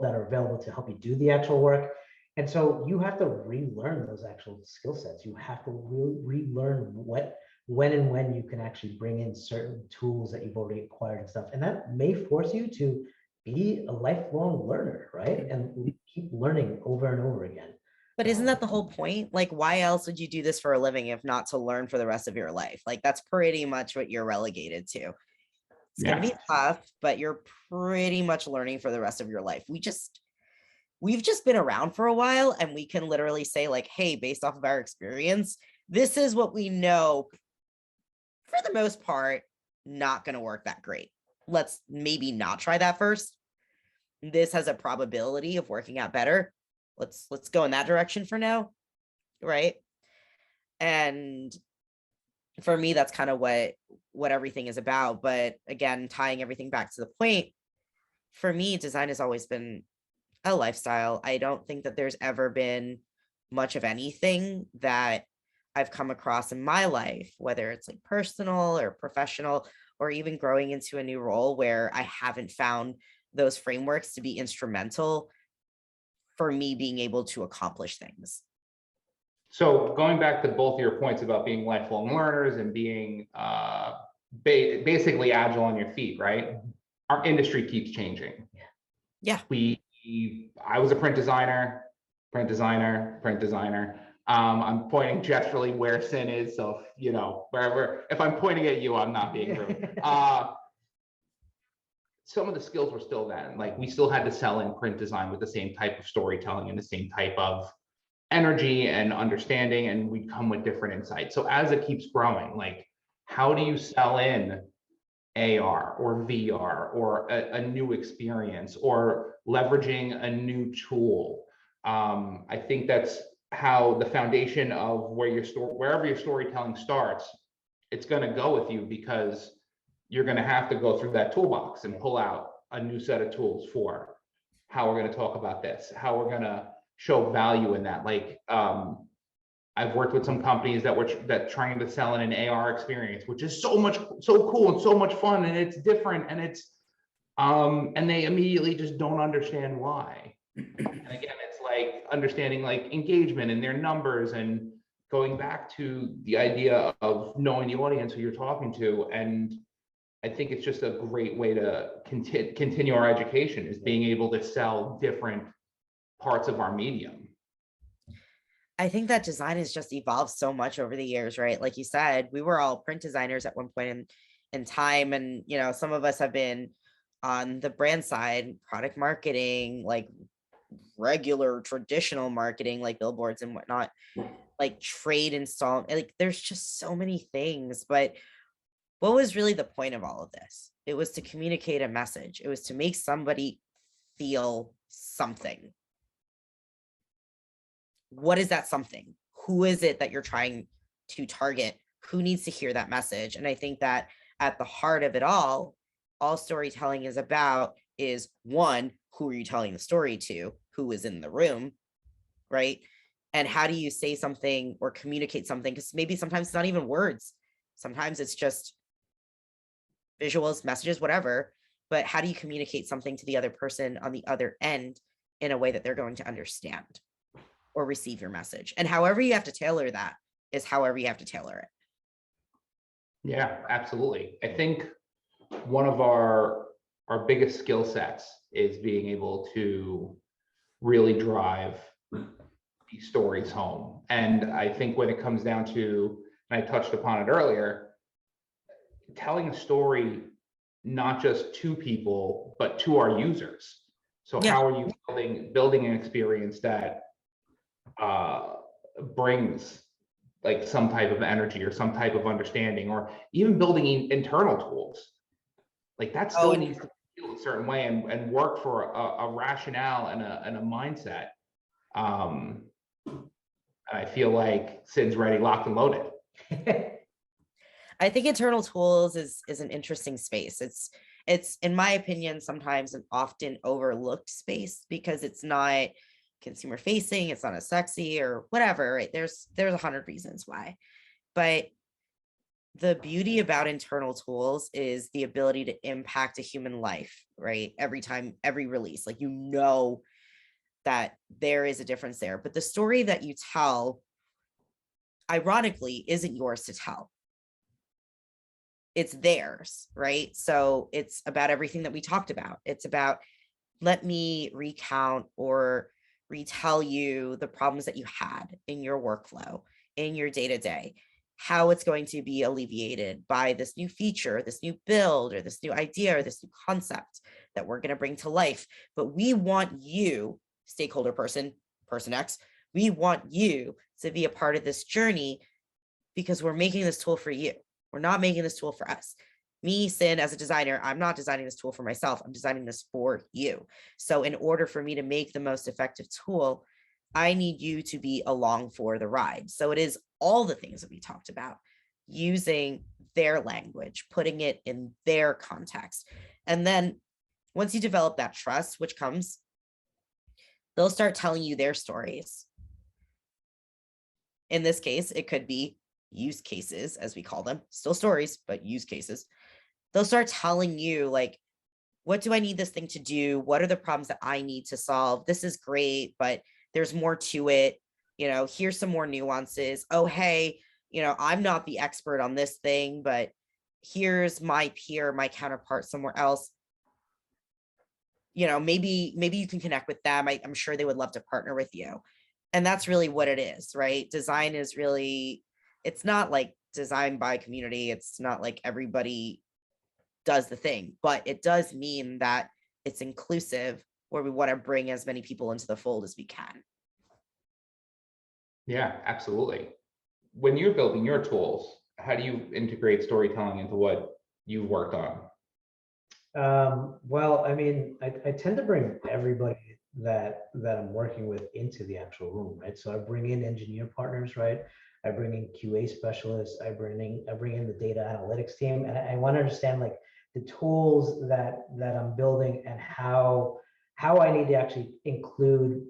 that are available to help you do the actual work. And so you have to relearn those actual skill sets. You have to relearn when you can actually bring in certain tools that you've already acquired and stuff. And that may force you to be a lifelong learner, right? And keep learning over and over again. But isn't that the whole point? Like, why else would you do this for a living if not to learn for the rest of your life? Like, that's pretty much what you're relegated to. It's going to be tough, but you're pretty much learning for the rest of your life. We've just been around for a while, and we can literally say like, hey, based off of our experience, this is what we know for the most part, not going to work that great. Let's maybe not try that first. This has a probability of working out better. Let's go in that direction for now. Right. And for me, that's kind of what everything is about. But again, tying everything back to the point, for me, design has always been a lifestyle. I don't think that there's ever been much of anything that I've come across in my life, whether it's like personal or professional, or even growing into a new role, where I haven't found those frameworks to be instrumental for me being able to accomplish things. So going back to both of your points about being lifelong learners and being basically agile on your feet, right? Our industry keeps changing. Yeah. I was a print designer. I'm pointing gesturally where Sin is, so wherever. If I'm pointing at you, I'm not being rude. some of the skills were still then, like we still had to sell in print design with the same type of storytelling and the same type of energy and understanding, and we'd come with different insights. So as it keeps growing, like how do you sell in AR or VR or a new experience or leveraging a new tool? I think that's how the foundation of wherever your storytelling starts, it's going to go with you, because you're going to have to go through that toolbox and pull out a new set of tools for how we're going to talk about this, how we're going to show value in that. Like I've worked with some companies that trying to sell in an AR experience, which is so cool and so much fun, and it's different, and it's and they immediately just don't understand why. And again, it's like understanding like engagement and their numbers, and going back to the idea of knowing the audience who you're talking to. And I think it's just a great way to continue our education, is being able to sell different parts of our medium. I think that design has just evolved so much over the years, right? Like you said, we were all print designers at one point in time. And, you know, some of us have been on the brand side, product marketing, like regular traditional marketing, like billboards and whatnot, like trade install. Like there's just so many things. But what was really the point of all of this? It was to communicate a message. It was to make somebody feel something. What is that something? Who is it that you're trying to target? Who needs to hear that message? And I think that at the heart of it all storytelling is about is, one, who are you telling the story to? Who is in the room, right? And how do you say something or communicate something? Because maybe sometimes it's not even words. Sometimes it's just visuals, messages, whatever. But how do you communicate something to the other person on the other end in a way that they're going to understand or receive your message? And however you have to tailor that is however you have to tailor it. Yeah, absolutely. I think one of our biggest skill sets is being able to really drive these stories home. And I think when it comes down to, and I touched upon it earlier, telling a story not just to people, but to our users. So Yeah. how are you building an experience that brings like some type of energy or some type of understanding, or even building internal tools? Like that still needs to feel a certain way and work for a rationale and a mindset. I feel like Sid's ready, locked and loaded. I think internal tools is an interesting space. It's in my opinion sometimes an often overlooked space because it's not consumer facing, it's not as sexy or whatever, right? There's 100 reasons why. But the beauty about internal tools is the ability to impact a human life, right? Every time, every release, like, you know that there is a difference there. But the story that you tell, ironically, isn't yours to tell. It's theirs, right? So it's about everything that we talked about. It's about, let me recount or retell you the problems that you had in your workflow, in your day-to-day, how it's going to be alleviated by this new feature, this new build, or this new idea, or this new concept that we're going to bring to life. But we want you, stakeholder person X, we want you to be a part of this journey because we're making this tool for you. We're not making this tool for us. Me, Sin, as a designer, I'm not designing this tool for myself. I'm designing this for you. So in order for me to make the most effective tool, I need you to be along for the ride. So it is all the things that we talked about, using their language, putting it in their context. And then once you develop that trust, which comes, they'll start telling you their stories. In this case, it could be use cases, as we call them, still stories, but use cases. They'll start telling you, like, what do I need this thing to do? What are the problems that I need to solve? This is great, but there's more to it. You know, here's some more nuances. Oh, hey, you know, I'm not the expert on this thing, but here's my peer, my counterpart somewhere else. You know, maybe you can connect with them. I'm sure they would love to partner with you. And that's really what it is, right? Design is really, it's not like design by community. It's not like everybody does the thing, but it does mean that it's inclusive, where we want to bring as many people into the fold as we can. Yeah, absolutely. When you're building your tools, how do you integrate storytelling into what you've worked on? Well, I mean, I tend to bring everybody that I'm working with into the actual room, right? So I bring in engineer partners, right? I bring in QA specialists. I bring in the data analytics team, and I want to understand like the tools that I'm building and how I need to actually include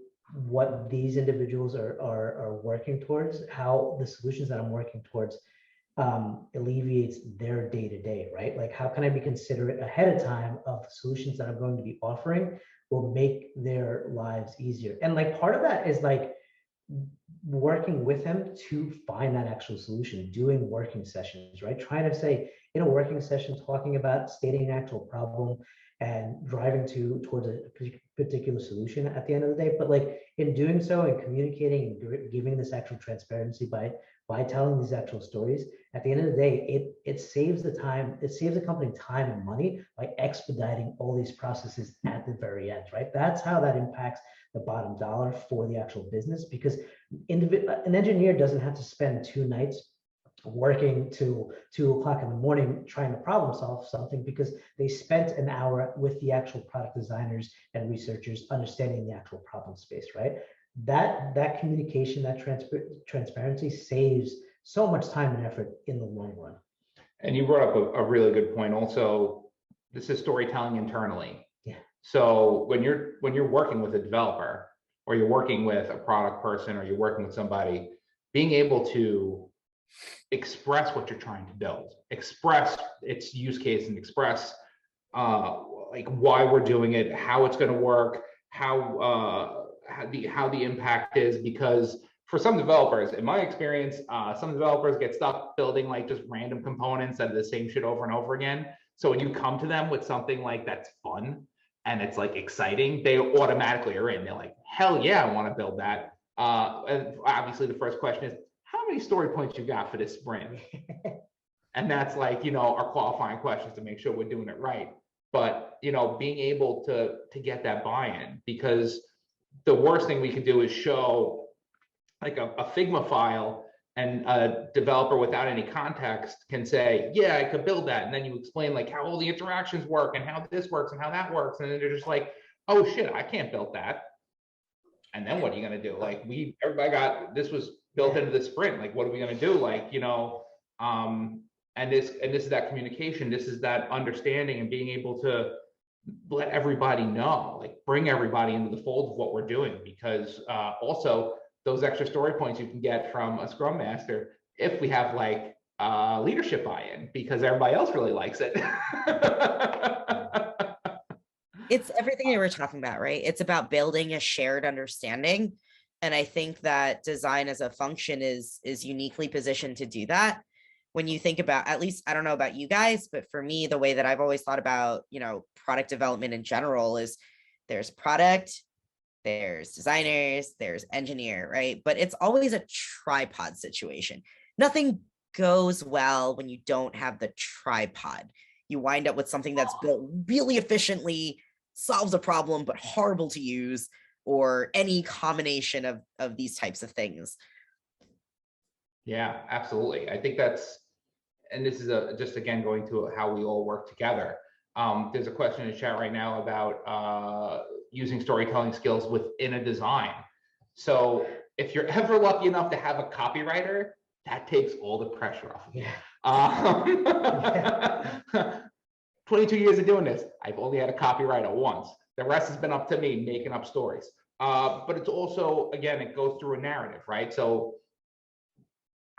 what these individuals are working towards, how the solutions that I'm working towards alleviates their day-to-day, right? Like how can I be considerate ahead of time of the solutions that I'm going to be offering will make their lives easier. And like part of that is like working with them to find that actual solution, doing working sessions, right? Trying to say in a working session, talking about stating an actual problem and driving towards a particular solution at the end of the day. But like in doing so and communicating and giving this actual transparency by telling these actual stories, at the end of the day, it saves the time, it saves the company time and money by expediting all these processes at the very end, right? That's how that impacts the bottom dollar for the actual business, because an engineer doesn't have to spend 2 nights working till 2 o'clock in the morning trying to problem solve something, because they spent an hour with the actual product designers and researchers understanding the actual problem space, right? That communication, that transparency saves so much time and effort in the long run. And you brought up a really good point also. This is storytelling internally. Yeah. So when you're working with a developer, or you're working with a product person, or you're working with somebody, being able to express what you're trying to build, express its use case, and express like why we're doing it, how it's going to work, how the impact is. Because for some developers, in my experience, some developers get stuck building like just random components that are the same shit over and over again. So when you come to them with something like that's fun and it's like exciting, they automatically are in. They're like, hell yeah, I want to build that. And obviously the first question is, how many story points you got for this sprint? And that's like, our qualifying questions to make sure we're doing it right. But, being able to get that buy-in, because the worst thing we could do is show like a Figma file, and a developer without any context can say, yeah, I could build that. And then you explain like how all the interactions work and how this works and how that works. And then they're just like, oh shit, I can't build that. And then what are you going to do? Like everybody got, this was built into the sprint. Like, what are we going to do? Like, and this is that communication. This is that understanding and being able to let everybody know, like bring everybody into the fold of what we're doing. Because also those extra story points you can get from a Scrum Master if we have like leadership buy-in, because everybody else really likes it. It's everything that we're talking about, right? It's about building a shared understanding. And I think that design as a function is uniquely positioned to do that. When you think about, at least, I don't know about you guys, but for me, the way that I've always thought about, product development in general is there's product, there's designers, there's engineer, right? But it's always a tripod situation. Nothing goes well when you don't have the tripod. You wind up with something that's built really efficiently, solves a problem, but horrible to use, or any combination of these types of things. Yeah, absolutely. I think that's, and this is just again going to how we all work together. There's a question in the chat right now about using storytelling skills within a design. So if you're ever lucky enough to have a copywriter, that takes all the pressure off of you. Yeah. 22 years of doing this, I've only had a copywriter once. The rest has been up to me making up stories. But it's also, again, it goes through a narrative, right? So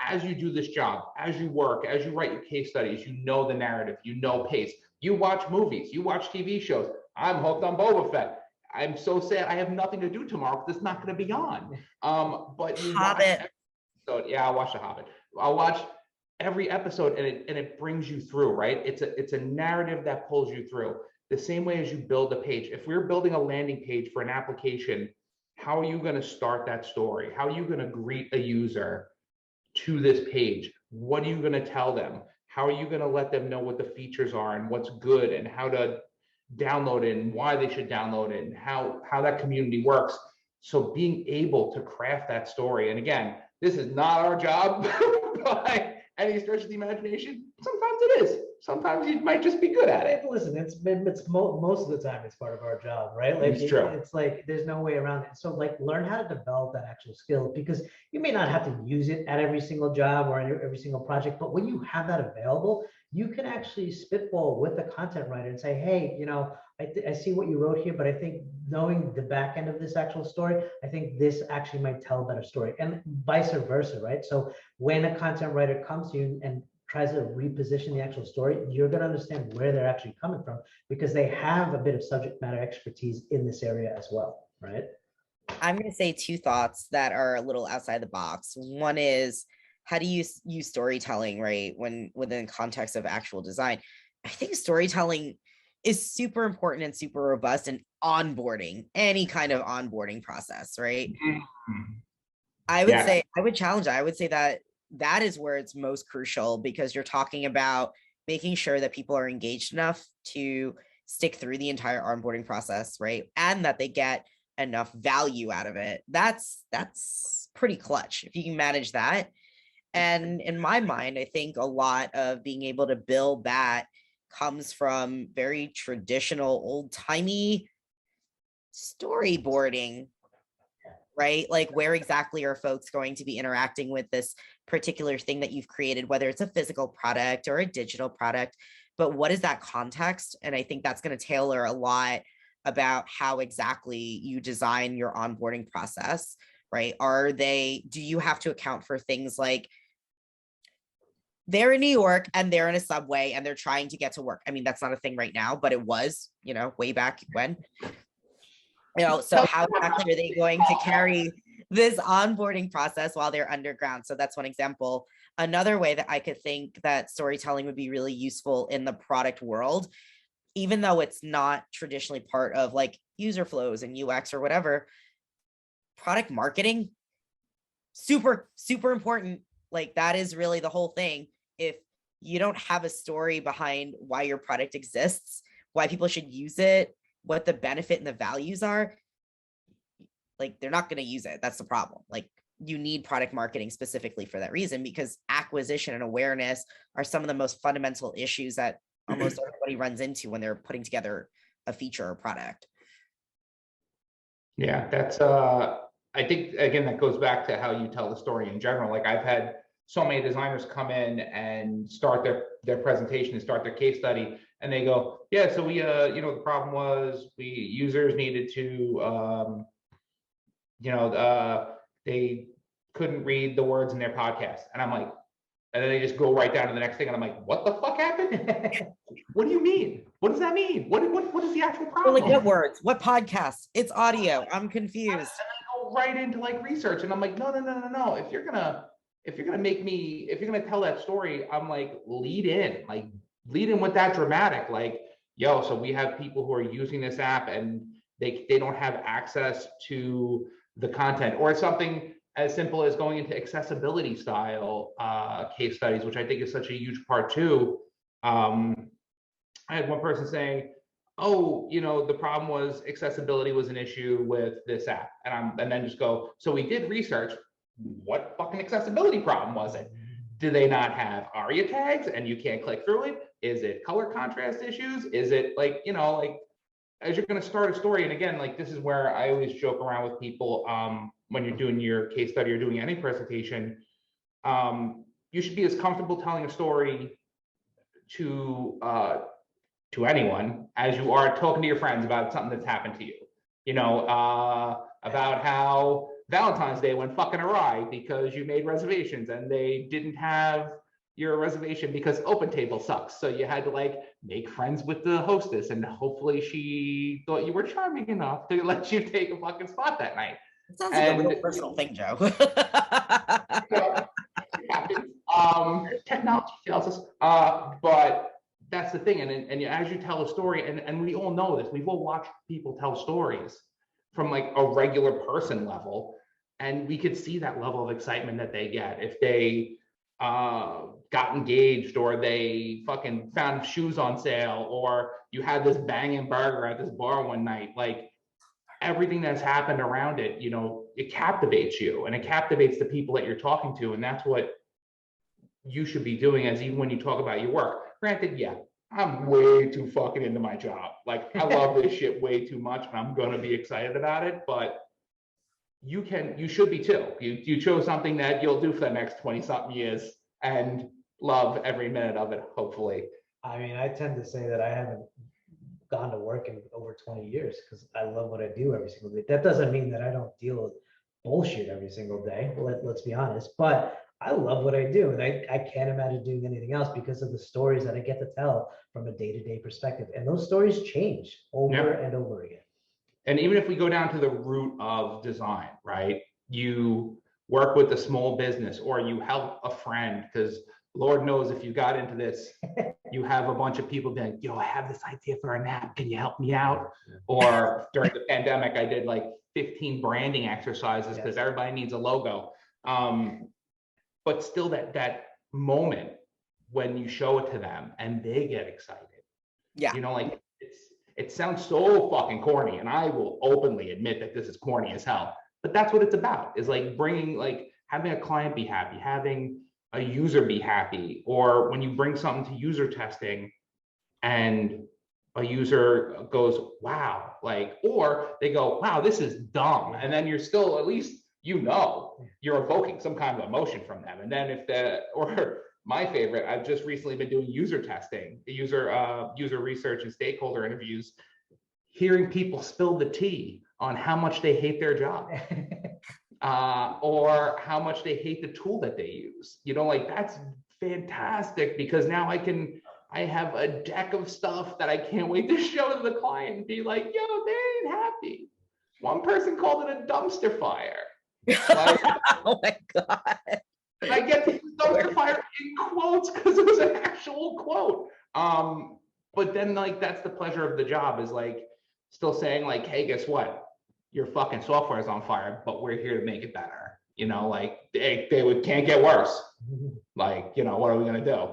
as you do this job, as you work, as you write your case studies, you know the narrative, you know pace. You watch movies, you watch TV shows. I'm hooked on Boba Fett. I'm so sad I have nothing to do tomorrow because it's not going to be on. But you Hobbit. watch yeah, I'll watch The Hobbit. I'll watch every episode, and it brings you through, right? It's a narrative that pulls you through. The same way as you build a page. If we're building a landing page for an application, how are you going to start that story? How are you going to greet a user to this page? What are you going to tell them? how are you going to let them know what the features are and what's good and how to download it and why they should download it and how that community works? So being able to craft that story, and again, this is not our job by any stretch of the imagination. Sometimes it is. Sometimes you might just be good at it. Listen, most of the time it's part of our job, right? Like It's true. It's like there's no way around it. So like learn how to develop that actual skill, because you may not have to use it at every single job or every single project, but when you have that available, you can actually spitball with the content writer and say, hey, you know, I see what you wrote here, but I think knowing the back end of this actual story, I think this actually might tell a better story, and vice versa, right? So when a content writer comes to you and tries to reposition the actual story, you're going to understand where they're actually coming from, because they have a bit of subject matter expertise in this area as well, right? I'm going to say two thoughts that are a little outside the box. One is, how do you use storytelling, right, when within context of actual design? I think storytelling is super important and super robust in onboarding, any kind of onboarding process, right? I would say, I would challenge that. I would say that is where it's most crucial, because you're talking about making sure that people are engaged enough to stick through the entire onboarding process, right? And that they get enough value out of it. That's pretty clutch if you can manage that. And in my mind, I think a lot of being able to build that comes from very traditional, old-timey storyboarding, right? Like, where exactly are folks going to be interacting with this particular thing that you've created, whether it's a physical product or a digital product, but what is that context? And I think that's going to tailor a lot about how exactly you design your onboarding process, right? Do you have to account for things like they're in New York and they're in a subway and they're trying to get to work? I mean, that's not a thing right now, but it was, you know, way back when. You know, so how exactly are they going to carry this onboarding process while they're underground? So that's one example. Another way that I could think that storytelling would be really useful in the product world, even though it's not traditionally part of like user flows and UX or whatever, product marketing, super, super important. Like, that is really the whole thing. If you don't have a story behind why your product exists, why people should use it, what the benefit and the values are, like, they're not going to use it. That's the problem. Like, you need product marketing specifically for that reason, because acquisition and awareness are some of the most fundamental issues that almost everybody runs into when they're putting together a feature or product. Yeah, that's I think again that goes back to how you tell the story in general. Like, I've had so many designers come in and start their presentation and start their case study, and they go, yeah, so we you know, the problem was users needed to they couldn't read the words in their podcast. And I'm like, and then they just go right down to the next thing, and I'm like, what the fuck happened? What do you mean? What does that mean? What is the actual problem? Like, what words? What podcast? It's audio. I'm confused. And I go right into like research, and I'm like, no. If you're gonna tell that story, I'm like, lead in with that dramatic, like, yo, so we have people who are using this app and they don't have access to the content, or something as simple as going into accessibility style case studies, which I think is such a huge part too. I had one person saying, oh, you know, the problem was accessibility was an issue with this app. And then just go, so we did research. What fucking accessibility problem was it? Do they not have ARIA tags and you can't click through it? Is it color contrast issues? Is it like, you know, like, as you're going to start a story, and again, like, this is where I always joke around with people, when you're doing your case study or doing any presentation, you should be as comfortable telling a story to anyone as you are talking to your friends about something that's happened to you. You know, about how Valentine's Day went fucking awry because you made reservations and they didn't have your reservation because OpenTable sucks. So you had to like make friends with the hostess, and hopefully she thought you were charming enough to let you take a fucking spot that night. It sounds like a real personal thing, Joe. Technology fails us, but that's the thing. And as you tell a story, and we all know this, we've all watched people tell stories from like a regular person level, and we could see that level of excitement that they get if they got engaged, or they fucking found shoes on sale, or you had this banging burger at this bar one night. Like, everything that's happened around it, you know, it captivates you, and it captivates the people that you're talking to. And that's what you should be doing, as even when you talk about your work. Granted, yeah, I'm way too fucking into my job. Like, I love this shit way too much, and I'm going to be excited about it. But you should be too. You chose something that you'll do for the next 20 something years and love every minute of it, hopefully. I mean, I tend to say that I haven't gone to work in over 20 years because I love what I do every single day. That doesn't mean that I don't deal with bullshit every single day. Let's be honest. But I love what I do, and I can't imagine doing anything else because of the stories that I get to tell from a day-to-day perspective. And those stories change over and over again. And even if we go down to the root of design, right? You work with a small business, or you help a friend, because Lord knows if you got into this, you have a bunch of people being like, yo, I have this idea for a nap. Can you help me out? Or during the pandemic, I did like 15 branding exercises because everybody needs a logo. But still that moment when you show it to them and they get excited. Yeah. You know, like, it sounds so fucking corny, and I will openly admit that this is corny as hell, but that's what it's about, is like bringing, like, having a client be happy, having a user be happy, or when you bring something to user testing and a user goes, wow, like, or they go, wow, this is dumb. And then you're still, at least, you know, you're evoking some kind of emotion from them. And then or my favorite, I've just recently been doing user testing, user research and stakeholder interviews, hearing people spill the tea on how much they hate their job, or how much they hate the tool that they use. You know, like, that's fantastic, because now I have a deck of stuff that I can't wait to show to the client and be like, yo, they ain't happy. One person called it a dumpster fire. Like, oh my God. And I get to use dumpster fire in quotes because it was an actual quote. But then, like, that's the pleasure of the job, is like still saying, like, hey, guess what? Your fucking software is on fire, but we're here to make it better. You know, like, they can't get worse. Like, you know, what are we gonna do?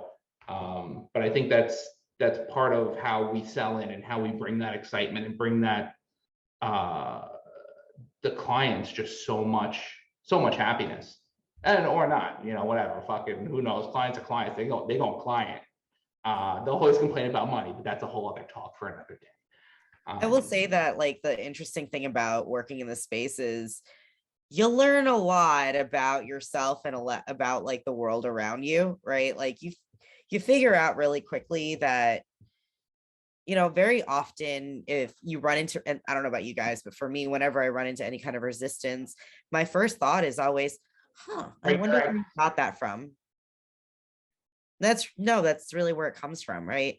But I think that's part of how we sell in, and how we bring that excitement and bring that the clients just so much happiness. And or not, you know, whatever, fucking, who knows? Clients are clients. They go client. They'll always complain about money, but that's a whole other talk for another day. I will say that, like, the interesting thing about working in this space is you'll learn a lot about yourself and about, like, the world around you, right? Like, you figure out really quickly that, you know, very often if you run into, and I don't know about you guys, but for me, whenever I run into any kind of resistance, my first thought is always, I wonder where you got that from. That's really where it comes from, right?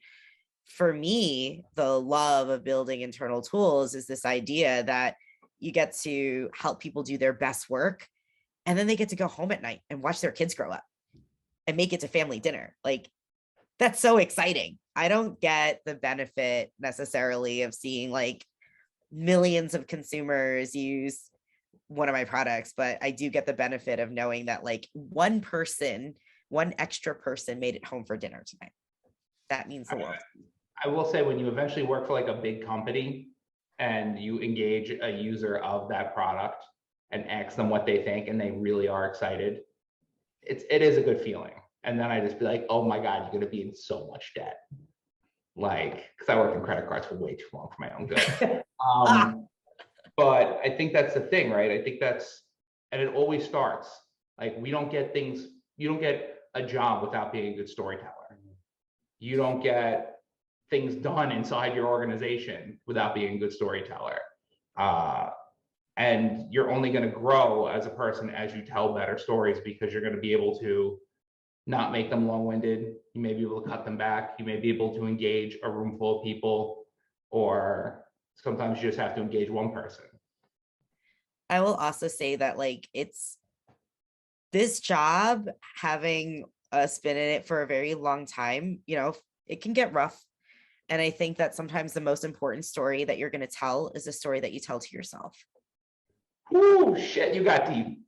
For me, the love of building internal tools is this idea that you get to help people do their best work, and then they get to go home at night and watch their kids grow up and make it to family dinner. Like, that's so exciting. I don't get the benefit necessarily of seeing, like, millions of consumers use one of my products, but I do get the benefit of knowing that, like, one extra person made it home for dinner tonight. That means the world. I will say, when you eventually work for, like, a big company and you engage a user of that product and ask them what they think, and they really are excited, it is a good feeling. And then I just be like, oh my God, you're going to be in so much debt. Like, because I worked in credit cards for way too long for my own good. But I think that's the thing, right? I think and it always starts, like, you don't get a job without being a good storyteller. You don't get things done inside your organization without being a good storyteller. And you're only going to grow as a person as you tell better stories, because you're going to be able to not make them long-winded. You may be able to cut them back. You may be able to engage a room full of people, or sometimes you just have to engage one person. I will also say that, like, it's this job, having us been in it for a very long time, you know, it can get rough. And I think that sometimes the most important story that you're going to tell is a story that you tell to yourself. Ooh, shit, you got deep.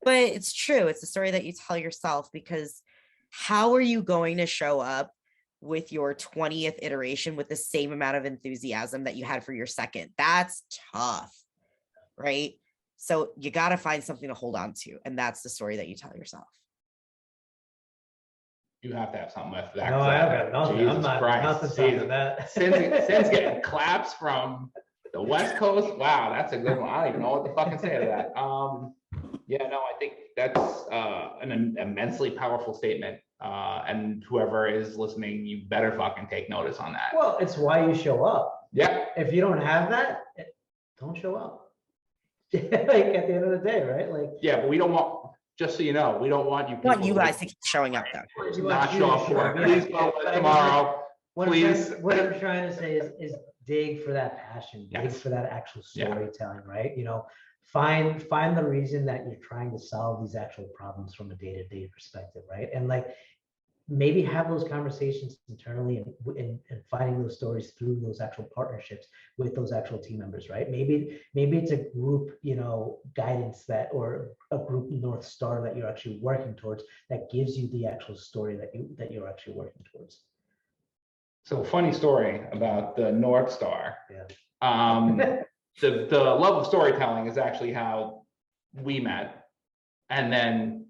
But it's true. It's a story that you tell yourself, because how are you going to show up with your 20th iteration with the same amount of enthusiasm that you had for your second? That's tough, right? So you got to find something to hold on to. And that's the story that you tell yourself. You have to have something with that. No, I have got nothing. Jesus I'm not Christ. nothing Jesus. to that. Sin's getting claps from the West Coast. Wow, that's a good one. I don't even know what to fucking say to that. Yeah, no, I think that's an immensely powerful statement. And whoever is listening, you better fucking take notice on that. Well, it's why you show up. Yeah. If you don't have that, don't show up. Like at the end of the day, right? Like, Yeah, but we don't want, just so you know, we don't want you people Want you guys to keep showing up though. you not want you show to up for it. yeah. Please go But I tomorrow. What Please. what I'm trying to say is dig for that passion, dig Yes. for that actual Yeah. storytelling, right? You know, find the reason that you're trying to solve these actual problems from a day-to-day perspective, right? And like maybe have those conversations internally and finding those stories through those actual partnerships with those actual team members, right? Maybe it's a group, you know, guidance that, or a group North Star that you're actually working towards that gives you the actual story that you're actually working towards. So funny story about the North Star. Yeah. The love of storytelling is actually how we met. And then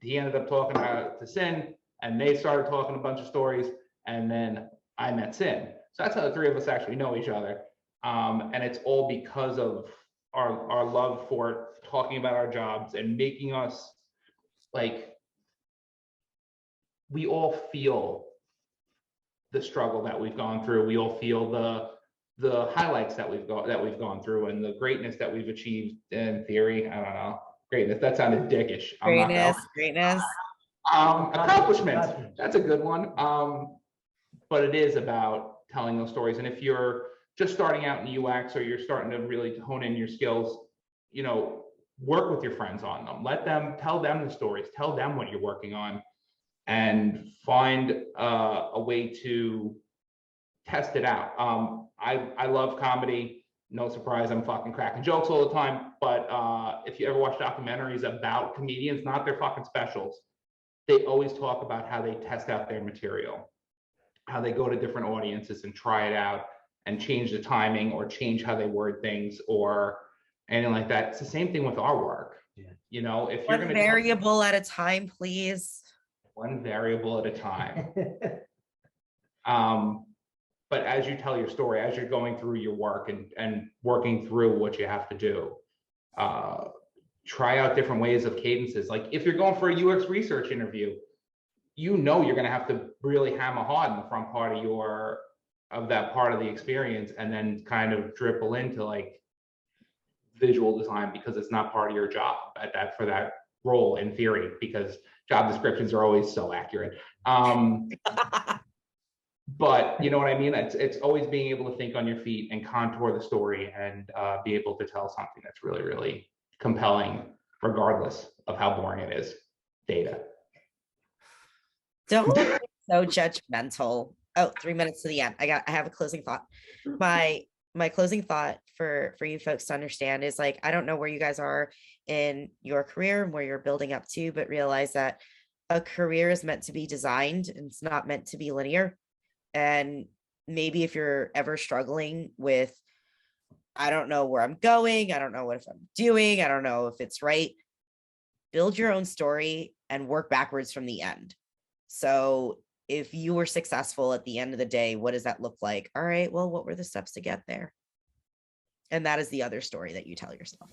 he ended up talking about it to Sin, and they started talking a bunch of stories, and then I met Sin. So that's how the three of us actually know each other. And it's all because of our love for talking about our jobs and making us, like, we all feel the struggle that we've gone through. We all feel the highlights that we've gone through, and the greatness that we've achieved. In theory, I don't know, greatness, that sounded dickish. Greatness. Accomplishments, that's a good one. But it is about telling those stories. And if you're just starting out in UX, or you're starting to really hone in your skills, you know, work with your friends on them. Tell them the stories, tell them what you're working on, and find a way to test it out. I love comedy. No surprise, I'm fucking cracking jokes all the time. But if you ever watch documentaries about comedians, not their fucking specials, they always talk about how they test out their material, how they go to different audiences and try it out and change the timing or change how they word things or anything like that. It's the same thing with our work. Yeah. You know, if you're One going to variable at a time, please. one variable at a time. But as you tell your story, as you're going through your work and working through what you have to do, try out different ways of cadences. Like if you're going for a UX research interview, you know you're going to have to really hammer hard in the front part of that part of the experience, and then kind of dribble into like visual design, because it's not part of your job for that role in theory, because job descriptions are always so accurate. But you know what I mean? It's always being able to think on your feet and contour the story and be able to tell something that's really, really compelling, regardless of how boring it is. Data. Don't be so judgmental. Oh, 3 minutes to the end. I have a closing thought. My closing thought for you folks to understand is, like, I don't know where you guys are in your career and where you're building up to, but realize that a career is meant to be designed and it's not meant to be linear. And maybe if you're ever struggling with, I don't know where I'm going, I don't know what if I'm doing, I don't know if it's right, build your own story and work backwards from the end. So if you were successful at the end of the day, what does that look like? All right, well, what were the steps to get there? And that is the other story that you tell yourself.